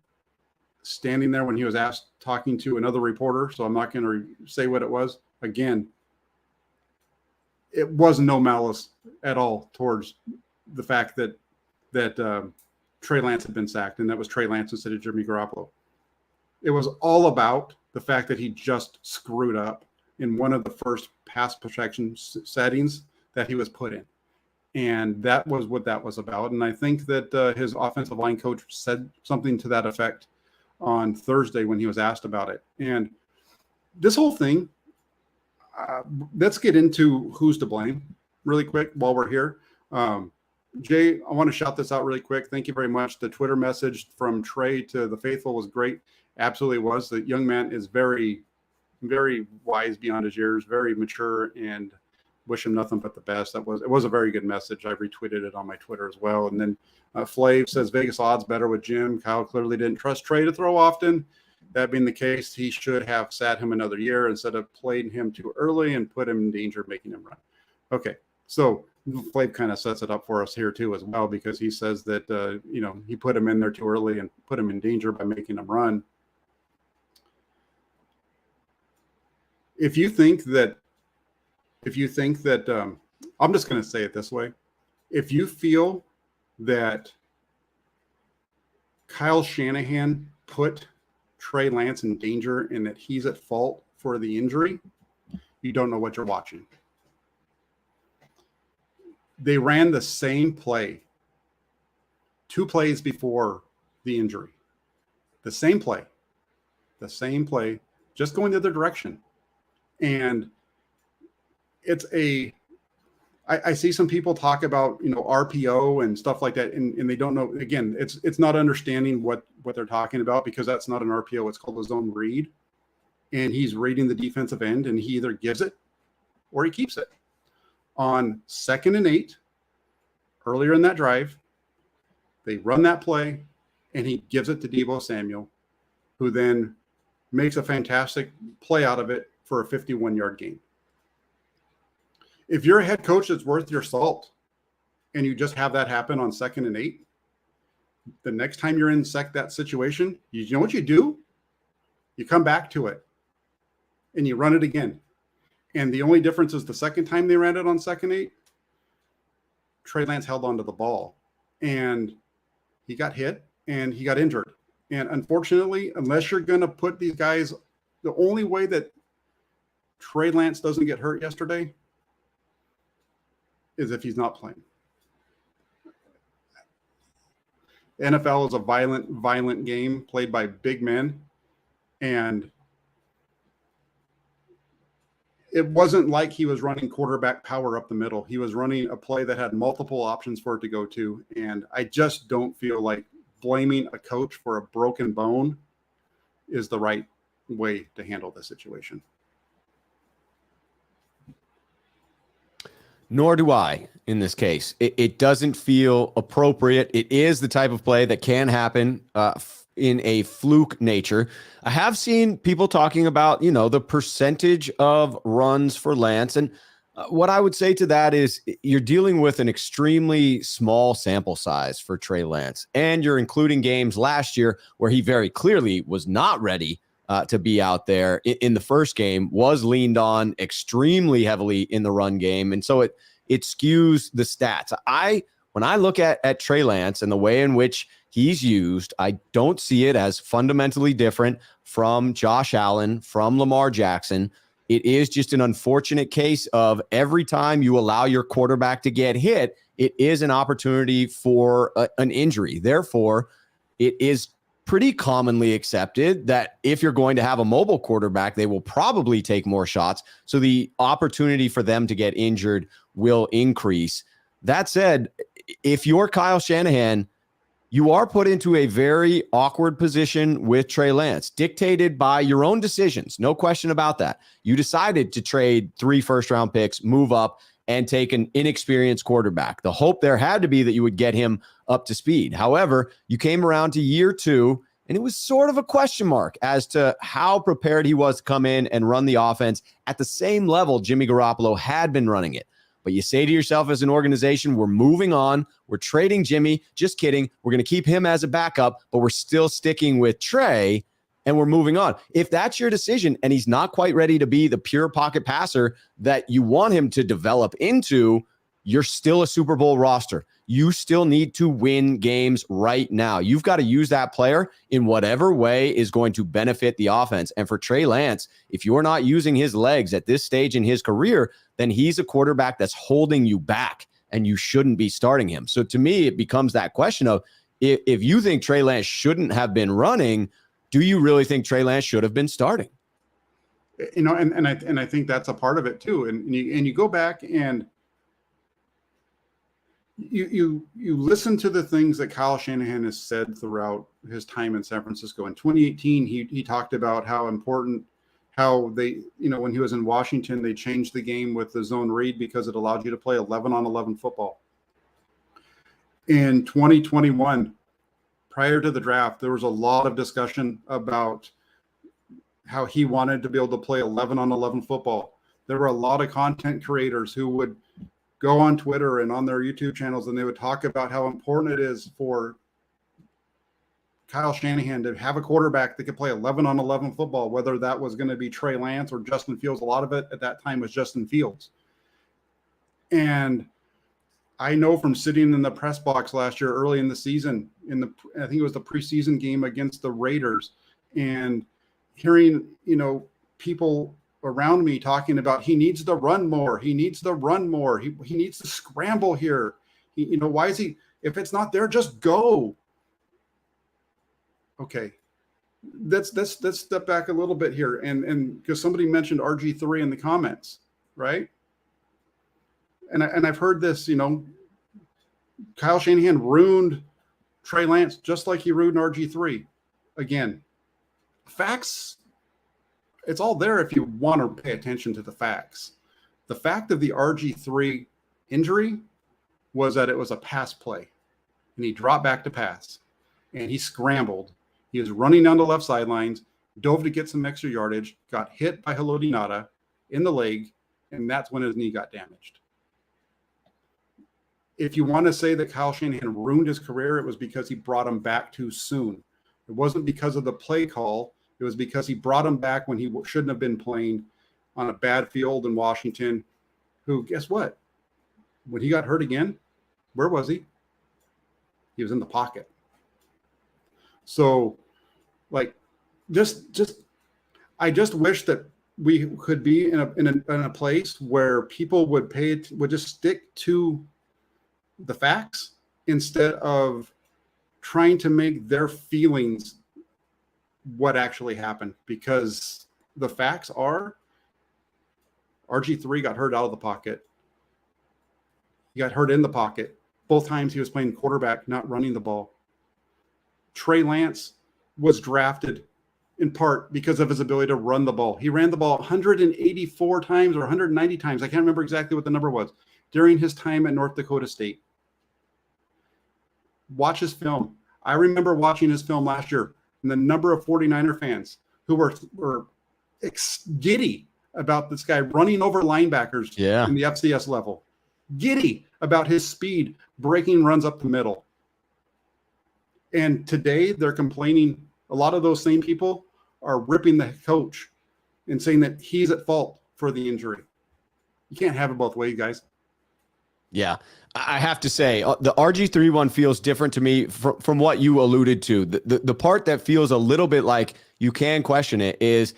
standing there when he was talking to another reporter, so I'm not going to say what it was. Again, it was no malice at all towards the fact that Trey Lance had been sacked, and that was Trey Lance instead of Jimmy Garoppolo. It was all about the fact that he just screwed up in one of the first pass protection settings that he was put in. And that was what that was about. And I think that his offensive line coach said something to that effect on Thursday when he was asked about it. And this whole thing, let's get into who's to blame really quick while we're here. Jay, I want to shout this out really quick. Thank you very much. The Twitter message from Trey to the faithful was great. Absolutely was. The young man is very, very wise beyond his years, very mature, and wish him nothing but the best. It was a very good message. I retweeted it on my Twitter as well. And then Flav says Vegas odds better with Jim. Kyle clearly didn't trust Trey to throw often. That being the case, he should have sat him another year instead of playing him too early and put him in danger of making him run. Okay, so Flav kind of sets it up for us here too as well, because he says that he put him in there too early and put him in danger by making him run. If you think that I'm just going to say it this way. If you feel that Kyle Shanahan put Trey Lance in danger and that he's at fault for the injury, you don't know what you're watching. They ran the same play 2 plays before the injury. The same play, just going the other direction. And I see some people talk about, RPO and stuff like that. And they don't know, again, it's not understanding what they're talking about, because that's not an RPO. It's called a zone read. And he's reading the defensive end, and he either gives it or he keeps it. on 2nd and 8 earlier in that drive. They run that play, and he gives it to Deebo Samuel, who then makes a fantastic play out of it for a 51-yard gain. If you're a head coach that's worth your salt and you just have that happen on 2nd and 8, the next time you're in that situation, you know what you do? You come back to it and you run it again. And the only difference is the second time they ran it on 2nd 8, Trey Lance held onto the ball and he got hit and he got injured. And unfortunately, unless you're going to put these guys, the only way that Trey Lance doesn't get hurt yesterday is if he's not playing. NFL is a violent game played by big men. And it wasn't like he was running quarterback power up the middle. He was running a play that had multiple options for it to go to. And I just don't feel like blaming a coach for a broken bone is the right way to handle this situation. Nor do I in this case. It doesn't feel appropriate. It is the type of play that can happen in a fluke nature. I have seen people talking about, the percentage of runs for Lance. And what I would say to that is you're dealing with an extremely small sample size for Trey Lance. And you're including games last year where he very clearly was not ready to be out there in the first game, was leaned on extremely heavily in the run game. And so it skews the stats. When I look at Trey Lance and the way in which he's used, I don't see it as fundamentally different from Josh Allen, from Lamar Jackson. It is just an unfortunate case of every time you allow your quarterback to get hit, it is an opportunity for an injury. Therefore, it is pretty commonly accepted that if you're going to have a mobile quarterback, they will probably take more shots. So the opportunity for them to get injured will increase. That said, if you're Kyle Shanahan, you are put into a very awkward position with Trey Lance, dictated by your own decisions. No question about that. You decided to trade 3 first-round picks, move up, and take an inexperienced quarterback. The hope there had to be that you would get him up to speed. However, you came around to year 2, and it was sort of a question mark as to how prepared he was to come in and run the offense at the same level Jimmy Garoppolo had been running it. But you say to yourself as an organization, we're moving on. We're trading Jimmy. Just kidding. We're going to keep him as a backup, but we're still sticking with Trey, and we're moving on. If that's your decision and he's not quite ready to be the pure pocket passer that you want him to develop into, you're still a Super Bowl roster. You still need to win games right now. You've got to use that player in whatever way is going to benefit the offense. And for Trey Lance, if you're not using his legs at this stage in his career, then he's a quarterback that's holding you back, and you shouldn't be starting him. So to me, it becomes that question of if you think Trey Lance shouldn't have been running, do you really think Trey Lance should have been starting? And I think that's a part of it too. And you go back and you listen to the things that Kyle Shanahan has said throughout his time in San Francisco. In 2018, he talked about how important, how they, when he was in Washington, they changed the game with the zone read because it allowed you to play 11-on-11 football. In 2021, prior to the draft, there was a lot of discussion about how he wanted to be able to play 11-on-11 football. There were a lot of content creators who would go on Twitter and on their YouTube channels, and they would talk about how important it is for Kyle Shanahan to have a quarterback that could play 11-on-11 football, whether that was going to be Trey Lance or Justin Fields. A lot of it at that time was Justin Fields. And I know from sitting in the press box last year, early in the season, I think it was the preseason game against the Raiders, and hearing, people around me talking about he needs to run more. He needs to run more. He needs to scramble here. Why is he, if it's not there, just go. Okay. Let's step back a little bit here. And because somebody mentioned RG3 in the comments, right? And I've heard this, Kyle Shanahan ruined Trey Lance just like he ruined RG3. Again, facts, it's all there if you want to pay attention to the facts. The fact of the RG3 injury was that it was a pass play, and he dropped back to pass, and he scrambled. He was running down the left sidelines, dove to get some extra yardage, got hit by Haloti Ngata in the leg, and that's when his knee got damaged. If you want to say that Kyle Shanahan ruined his career, it was because he brought him back too soon. It wasn't because of the play call. It was because he brought him back when he shouldn't have been playing on a bad field in Washington, who, guess what? When he got hurt again, where was he? He was in the pocket. So, like, I just wish that we could be in a place where people would just stick to the facts instead of trying to make their feelings what actually happened, because the facts are RG3 got hurt out of the pocket. He got hurt in the pocket. Both times he was playing quarterback, not running the ball. Trey Lance was drafted in part because of his ability to run the ball. He ran the ball 184 times or 190 times. I can't remember exactly what the number was during his time at North Dakota State. Watch his film. I remember watching his film last year, and the number of 49er fans who were giddy about this guy running over linebackers in the FCS level. Giddy about his speed, breaking runs up the middle. And today they're complaining. A lot of those same people are ripping the coach and saying that he's at fault for the injury. You can't have it both ways, guys. Yeah, I have to say the RG3 one feels different to me from what you alluded to. The part that feels a little bit like you can question it is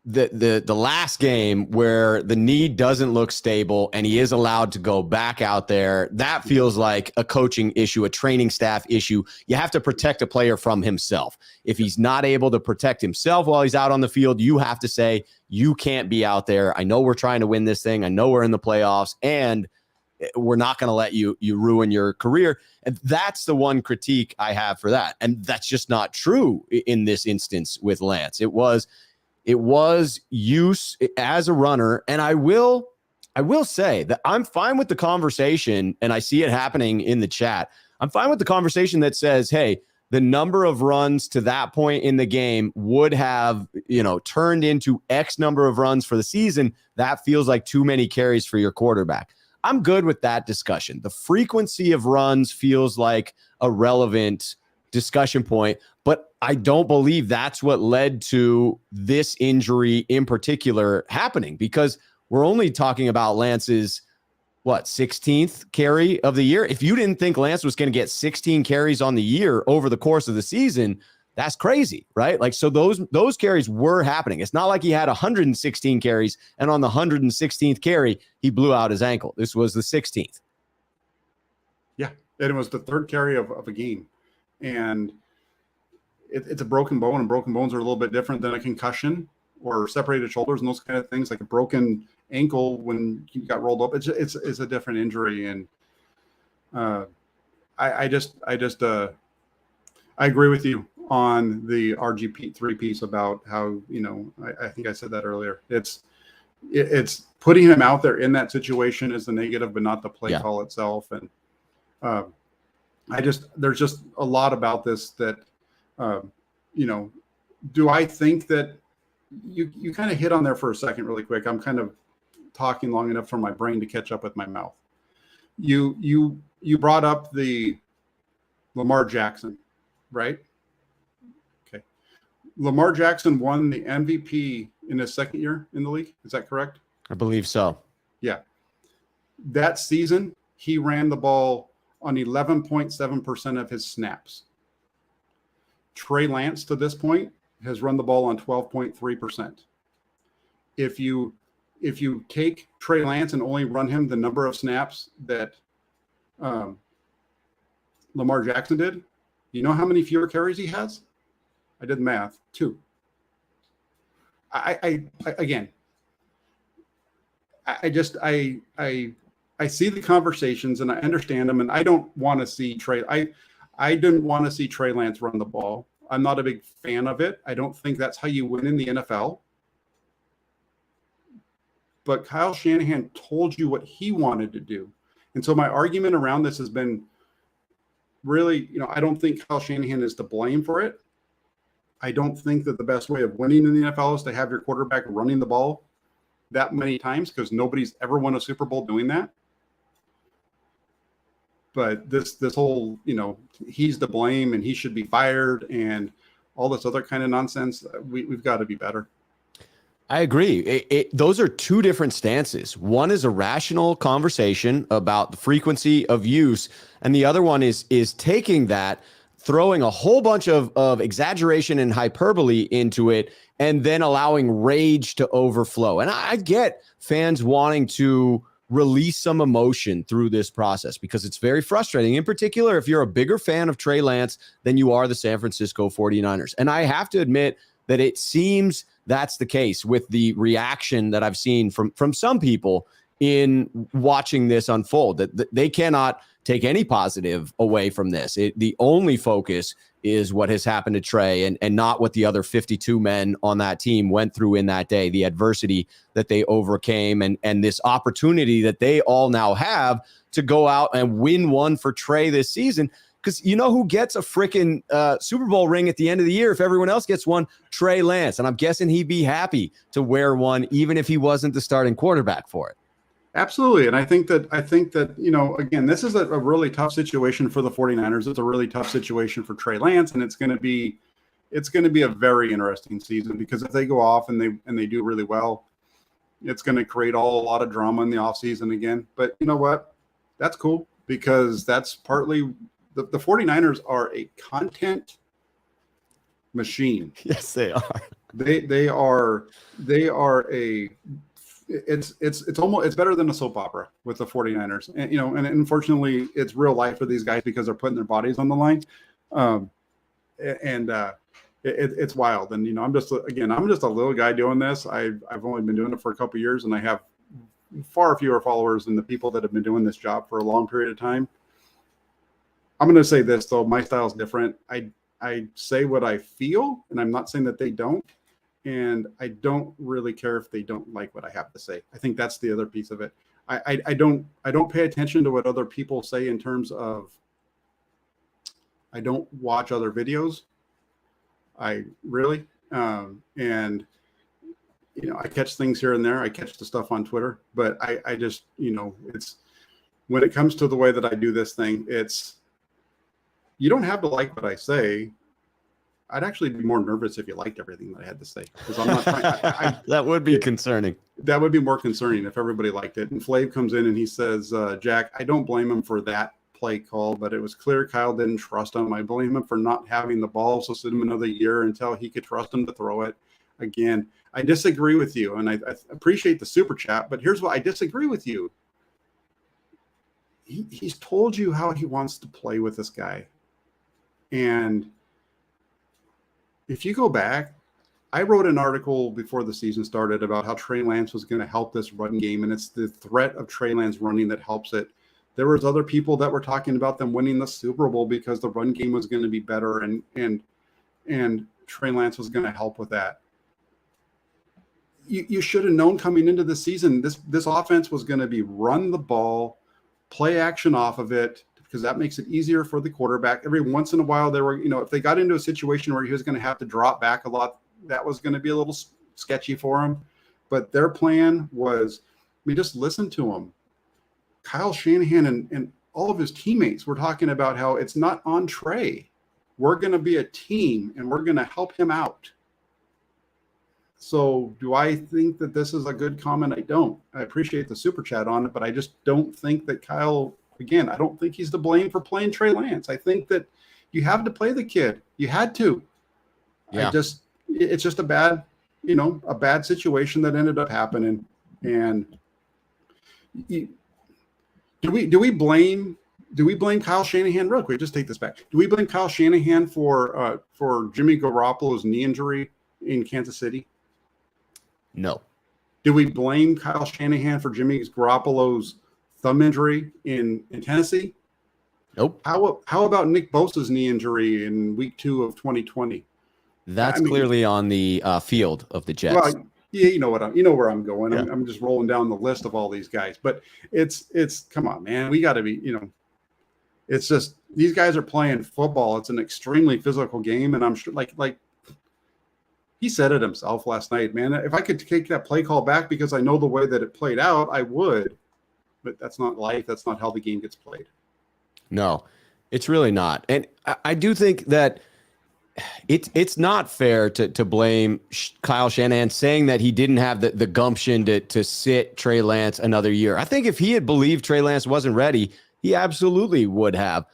the last game where the knee doesn't look stable and he is allowed to go back out there. That feels like a coaching issue, a training staff issue. You have to protect a player from himself. If he's not able to protect himself while he's out on the field, you have to say, you can't be out there. I know we're trying to win this thing. I know we're in the playoffs, and we're not going to let you ruin your career. And that's the one critique I have for that. And that's just not true in this instance with Lance. It was use as a runner. And I will say that I'm fine with the conversation, and I see it happening in the chat. I'm fine with the conversation that says, hey, the number of runs to that point in the game would have, turned into X number of runs for the season. That feels like too many carries for your quarterback. I'm good with that discussion. The frequency of runs feels like a relevant discussion point, but I don't believe that's what led to this injury in particular happening, because we're only talking about Lance's 16th carry of the year. If you didn't think Lance was going to get 16 carries on the year over the course of the season, that's crazy, right? Like, so those carries were happening. It's not like he had 116 carries and on the 116th carry, he blew out his ankle. This was the 16th. Yeah. And it was the third carry of a game. And it's a broken bone, and broken bones are a little bit different than a concussion or separated shoulders and those kind of things. Like a broken ankle when you got rolled up, it's a different injury. And I agree with you on the RG3 piece about how, I think I said that earlier. It's putting him out there in that situation is the negative, but not the play call itself. And there's just a lot about this that, do I think that you kind of hit on there for a second really quick. I'm kind of talking long enough for my brain to catch up with my mouth. You brought up the Lamar Jackson, right? Okay. Lamar Jackson won the MVP in his second year in the league. Is that correct? I believe so. Yeah. That season, he ran the ball on 11.7% of his snaps. Trey Lance, to this point, has run the ball on 12.3%. If you take Trey Lance and only run him the number of snaps that Lamar Jackson did, you know how many fewer carries he has? I did the math. 2. I see the conversations and I understand them, and I don't want to see Trey. I didn't want to see Trey Lance run the ball. I'm not a big fan of it. I don't think that's how you win in the NFL. but Kyle Shanahan told you what he wanted to do. And so my argument around this has been really, I don't think Kyle Shanahan is to blame for it. I don't think that the best way of winning in the NFL is to have your quarterback running the ball that many times, because nobody's ever won a Super Bowl doing that. But this whole, he's to blame and he should be fired and all this other kind of nonsense, we've got to be better. I agree. Those are two different stances. One is a rational conversation about the frequency of use, and the other one is taking that, throwing a whole bunch of exaggeration and hyperbole into it, and then allowing rage to overflow. And I get fans wanting to release some emotion through this process because it's very frustrating, in particular if you're a bigger fan of Trey Lance than you are the San Francisco 49ers. And I have to admit that it seems that's the case with the reaction that I've seen from some people in watching this unfold, that they cannot take any positive away from this. The only focus is what has happened to Trey and not what the other 52 men on that team went through in that day, the adversity that they overcame, and this opportunity that they all now have to go out and win one for Trey this season. Because you know who gets a freaking Super Bowl ring at the end of the year if everyone else gets one? Trey Lance. And I'm guessing he'd be happy to wear one even if he wasn't the starting quarterback for it. Absolutely. And I think that, again, this is a really tough situation for the 49ers. It's a really tough situation for Trey Lance. And it's going to be a very interesting season, because if they go off and they do really well, it's going to create a lot of drama in the offseason again. But you know what? That's cool, because that's partly the 49ers are a content machine. Yes, they are. They are it's better than a soap opera with the 49ers. And and unfortunately it's real life for these guys because they're putting their bodies on the line. It's wild. And I'm just a little guy doing this. I've only been doing it for a couple of years, and I have far fewer followers than the people that have been doing this job for a long period of time. I'm going to say this, though. My style is different. I say what I feel, and I'm not saying that they don't. And I don't really care if they don't like what I have to say. I think that's the other piece of it. I don't pay attention to what other people say in terms of, I don't watch other videos. I catch things here and there. I catch the stuff on Twitter, but I just, it's, when it comes to the way that I do this thing, you don't have to like what I say. I'd actually be more nervous if you liked everything that I had to say, because I'm not trying. That would be concerning. That would be more concerning if everybody liked it. And Flav comes in and he says, Jack, I don't blame him for that play call, but it was clear Kyle didn't trust him. I blame him for not having the ball, so sit him another year until he could trust him to throw it. Again, I disagree with you, and I appreciate the super chat, but here's why I disagree with you. He's told you how he wants to play with this guy. And if you go back, I wrote an article before the season started about how Trey Lance was going to help this run game, and it's the threat of Trey Lance running that helps it. There was other people that were talking about them winning the Super Bowl because the run game was going to be better, and Trey Lance was going to help with that. You should have known coming into the season this offense was going to be run the ball, play action off of it, because that makes it easier for the quarterback. Every once in a while, they were, if they got into a situation where he was going to have to drop back a lot, that was going to be a little sketchy for him. But their plan was, just listen to him. Kyle Shanahan and all of his teammates were talking about how it's not on Trey. We're going to be a team, and we're going to help him out. So do I think that this is a good comment? I don't. I appreciate the super chat on it, but I just don't think that Kyle, again, I don't think he's to blame for playing Trey Lance. I think that you have to play the kid. You had to. Yeah. It's just a bad situation that ended up happening. And do we blame Kyle Shanahan? Real quick, just take this back. Do we blame Kyle Shanahan for Jimmy Garoppolo's knee injury in Kansas City? No. Do we blame Kyle Shanahan for Jimmy Garoppolo's thumb injury in Tennessee? Nope. How about Nick Bosa's knee injury in week 2 of 2020? That's clearly on the field of the Jets. Well, Yeah, you know where I'm going. Yeah. I'm just rolling down the list of all these guys. But it's come on, man. We got to be, it's just these guys are playing football. It's an extremely physical game, and I'm sure like he said it himself last night, man. If I could take that play call back because I know the way that it played out, I would. But that's not life. That's not how the game gets played. No, it's really not. And I do think that it's not fair to blame Kyle Shanahan saying that he didn't have the gumption to sit Trey Lance another year. I think if he had believed Trey Lance wasn't ready, he absolutely would have.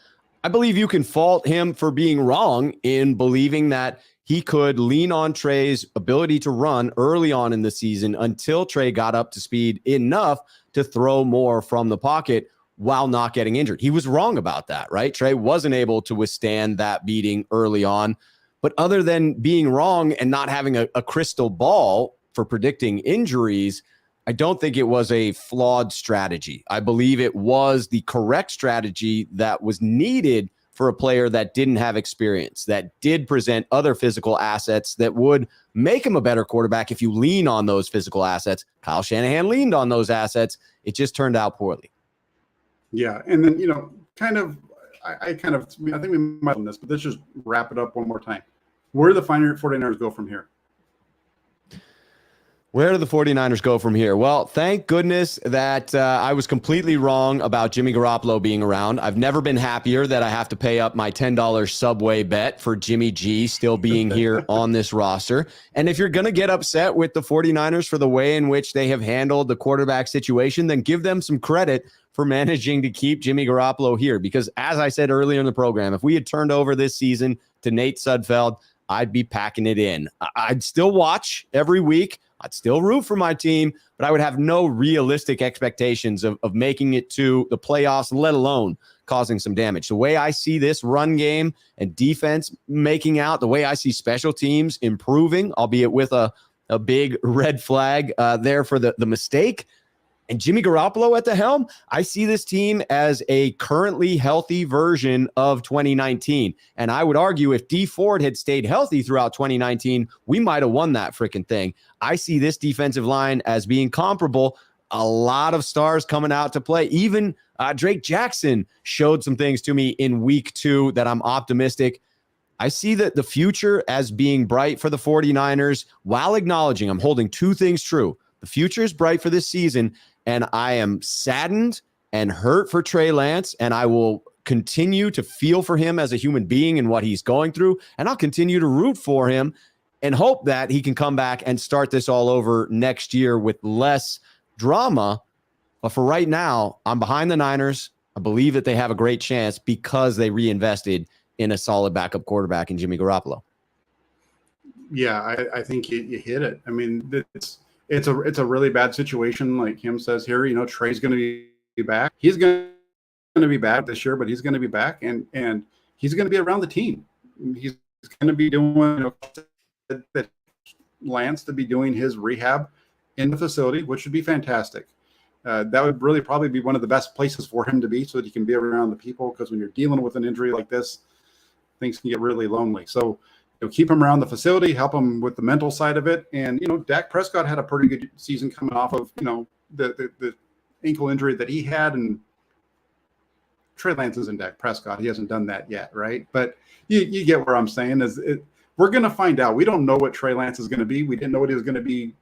I believe you can fault him for being wrong in believing that he could lean on Trey's ability to run early on in the season until Trey got up to speed enough to throw more from the pocket while not getting injured. He was wrong about that, right? Trey wasn't able to withstand that beating early on. But other than being wrong and not having a crystal ball for predicting injuries, I don't think it was a flawed strategy. I believe it was the correct strategy that was needed for a player that didn't have experience, that did present other physical assets that would make him a better quarterback if you lean on those physical assets. Kyle Shanahan leaned on those assets. It just turned out poorly. Yeah, and then, I think we might on this, but let's just wrap it up one more time. Where do the 49ers go from here? Where do the 49ers go from here? Well, thank goodness that I was completely wrong about Jimmy Garoppolo being around. I've never been happier that I have to pay up my $10 Subway bet for Jimmy G still being here on this roster. And if you're going to get upset with the 49ers for the way in which they have handled the quarterback situation, then give them some credit for managing to keep Jimmy Garoppolo here. Because as I said earlier in the program, if we had turned over this season to Nate Sudfeld, I'd be packing it in. I'd still watch every week. I'd still root for my team, but I would have no realistic expectations of making it to the playoffs, let alone causing some damage. The way I see this run game and defense making out, the way I see special teams improving, albeit with a big red flag there for the mistake, and Jimmy Garoppolo at the helm, I see this team as a currently healthy version of 2019. And I would argue if Dee Ford had stayed healthy throughout 2019, we might have won that freaking thing. I see this defensive line as being comparable. A lot of stars coming out to play. Even Drake Jackson showed some things to me in week 2 that I'm optimistic. I see that the future as being bright for the 49ers while acknowledging I'm holding 2 things true. The future is bright for this season, and I am saddened and hurt for Trey Lance, and I will continue to feel for him as a human being and what he's going through, and I'll continue to root for him and hope that he can come back and start this all over next year with less drama. But for right now, I'm behind the Niners. I believe that they have a great chance because they reinvested in a solid backup quarterback in Jimmy Garoppolo. Yeah, I think you hit it. I mean, it's a really bad situation. Like Kim says here, Trey's going to be back. He's going to be back this year, but he's going to be back, and he's going to be around the team. He's going to be doing that Lance to be doing his rehab in the facility, which would be fantastic. That would really probably be one of the best places for him to be so that he can be around the people, because when you're dealing with an injury like this, things can get really lonely. So keep him around the facility, help him with the mental side of it. And, Dak Prescott had a pretty good season coming off of, the ankle injury that he had. And Trey Lance isn't Dak Prescott. He hasn't done that yet, right? But you get where I'm saying is we're going to find out. We don't know what Trey Lance is going to be. We didn't know what he was going to be.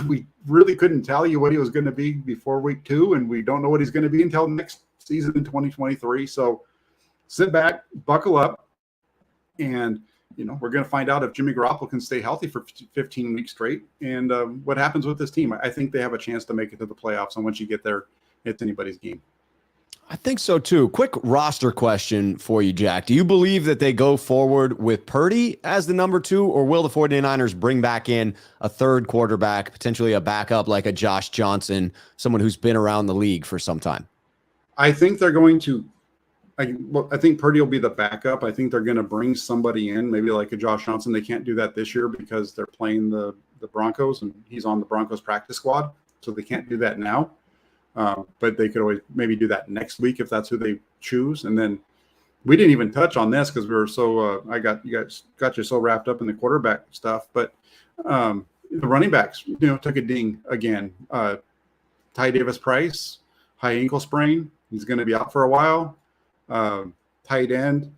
We really couldn't tell you what he was going to be before week 2, and we don't know what he's going to be until next season in 2023. So sit back, buckle up, and we're going to find out if Jimmy Garoppolo can stay healthy for 15 weeks straight, and what happens with this team. I think they have a chance to make it to the playoffs, and once you get there, it's anybody's game. I think so too. Quick roster question for you, Jack. Do you believe that they go forward with Purdy as the number 2, or will the 49ers bring back in a third quarterback, potentially a backup like a Josh Johnson, someone who's been around the league for some time? I think they're going to I think Purdy will be the backup. I think they're going to bring somebody in, maybe like a Josh Johnson. They can't do that this year because they're playing the Broncos, and he's on the Broncos practice squad, so they can't do that now. But they could always maybe do that next week if that's who they choose. And then we didn't even touch on this because we were so I got you so wrapped up in the quarterback stuff. But the running backs, took a ding again. Ty Davis-Price, high ankle sprain. He's going to be out for a while. Tight end,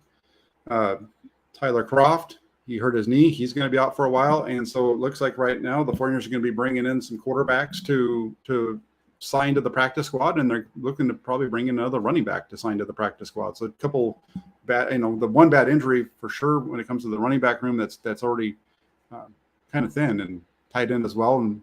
Tyler Croft, he hurt his knee. He's going to be out for a while. And so it looks like right now the 49ers are going to be bringing in some quarterbacks to sign to the practice squad, and they're looking to probably bring in another running back to sign to the practice squad. So a couple bad, the one bad injury for sure when it comes to the running back room that's already kind of thin, and tight end as well. And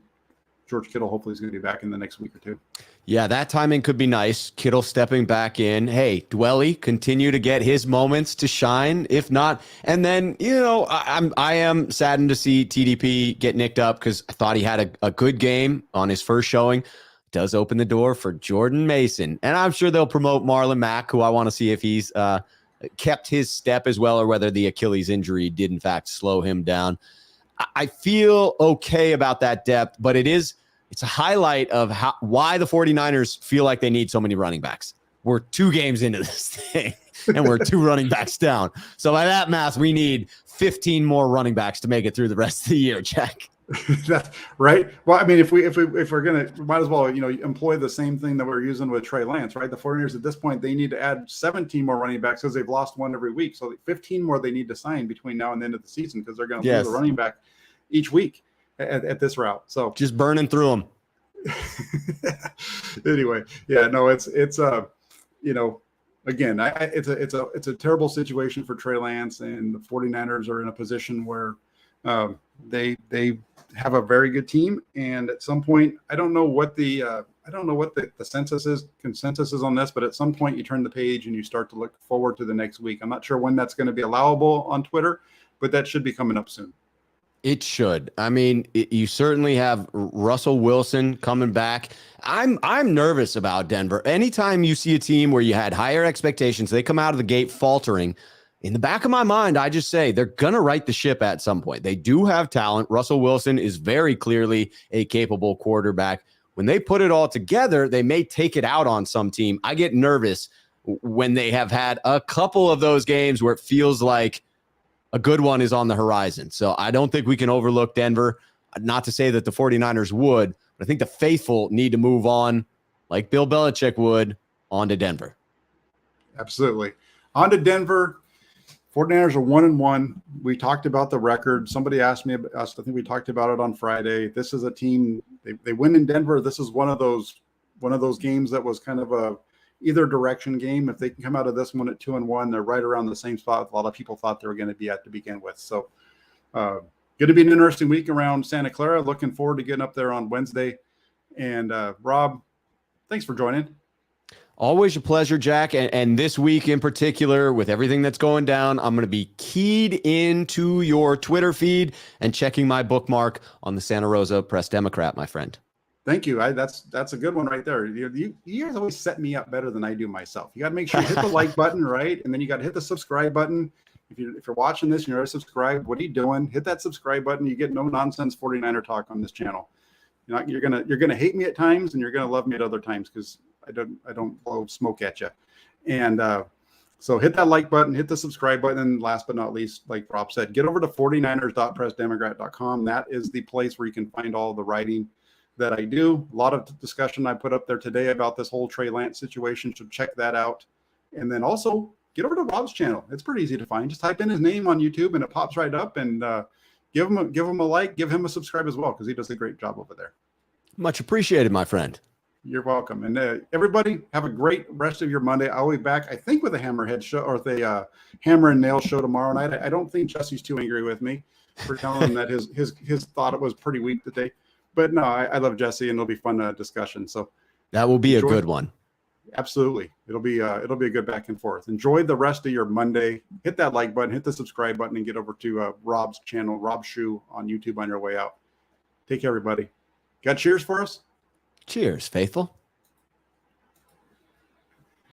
George Kittle hopefully is going to be back in the next week or two. Yeah, that timing could be nice. Kittle stepping back in. Hey, Dwelly, continue to get his moments to shine. If not, and then I am saddened to see TDP get nicked up because I thought he had a good game on his first showing. Does open the door for Jordan Mason, and I'm sure they'll promote Marlon Mack, who I want to see if he's kept his step as well, or whether the Achilles injury did in fact slow him down. I feel okay about that depth, but it's a highlight of why the 49ers feel like they need so many running backs. We're 2 games into this thing, and we're 2 running backs down. So by that math, we need 15 more running backs to make it through the rest of the year, Jack. That's right. Well, I mean, if we're gonna, might as well employ the same thing that we're using with Trey Lance, right? The 49ers at this point, they need to add 17 more running backs because they've lost one every week. So 15 more they need to sign between now and the end of the season because they're going to lose a running back each week at this route. So just burning through them. Anyway, yeah, no, it's again, it's a terrible situation for Trey Lance, and the 49ers are in a position where they have a very good team, and at some point, I don't know what the consensus is on this, but at some point you turn the page and you start to look forward to the next week. I'm not sure when that's going to be allowable on Twitter, but that should be coming up soon. It should. I mean, you certainly have Russell Wilson coming back. I'm nervous about Denver. Anytime you see a team where you had higher expectations, they come out of the gate faltering. In the back of my mind, I just say they're going to right the ship at some point. They do have talent. Russell Wilson is very clearly a capable quarterback. When they put it all together, they may take it out on some team. I get nervous when they have had a couple of those games where it feels like a good one is on the horizon. So I don't think we can overlook Denver. Not to say that the 49ers would, but I think the faithful need to move on, like Bill Belichick would, on to Denver. Absolutely. On to Denver. 49ers are 1-1. We talked about the record. Somebody asked me about us. I think we talked about it on Friday. This is a team. They win in Denver. This is one of those games that was kind of a either direction game. If they can come out of this one at 2-1, they're right around the same spot a lot of people thought they were going to be at to begin with. So going to be an interesting week around Santa Clara. Looking forward to getting up there on Wednesday. And Rob, thanks for joining. Always a pleasure, Jack. And this week in particular, with everything that's going down, I'm going to be keyed into your Twitter feed and checking my bookmark on the Santa Rosa Press Democrat, my friend. Thank you. That's a good one right there. You guys always set me up better than I do myself. You got to make sure you hit the like button, right? And then you got to hit the subscribe button. If you're watching this and you're already subscribed, what are you doing? Hit that subscribe button. You get no nonsense 49er talk on this channel. You're gonna hate me at times, and you're gonna love me at other times because I don't blow smoke at you. And so hit that like button, hit the subscribe button, and last but not least, like Rob said, get over to 49ers.pressdemocrat.com. That is the place where you can find all the writing that I do. A lot of discussion I put up there today about this whole Trey Lance situation, so check that out. And then also get over to Rob's channel. It's pretty easy to find. Just type in his name on YouTube and it pops right up, and give him a like, give him a subscribe as well, because he does a great job over there. Much appreciated, my friend. You're welcome. And everybody have a great rest of your Monday. I'll be back, I think, with a Hammerhead show or the Hammer and Nail show tomorrow night. I don't think Jesse's too angry with me for telling him that his thought it was pretty weak today. But no, I love Jesse, and it'll be fun discussion. So that will be a good one. Absolutely. It'll be a good back and forth. Enjoy the rest of your Monday. Hit that like button, hit the subscribe button, and get over to Rob's channel, Rob Shoe, on YouTube on your way out. Take care, everybody. Got cheers for us? Cheers, faithful.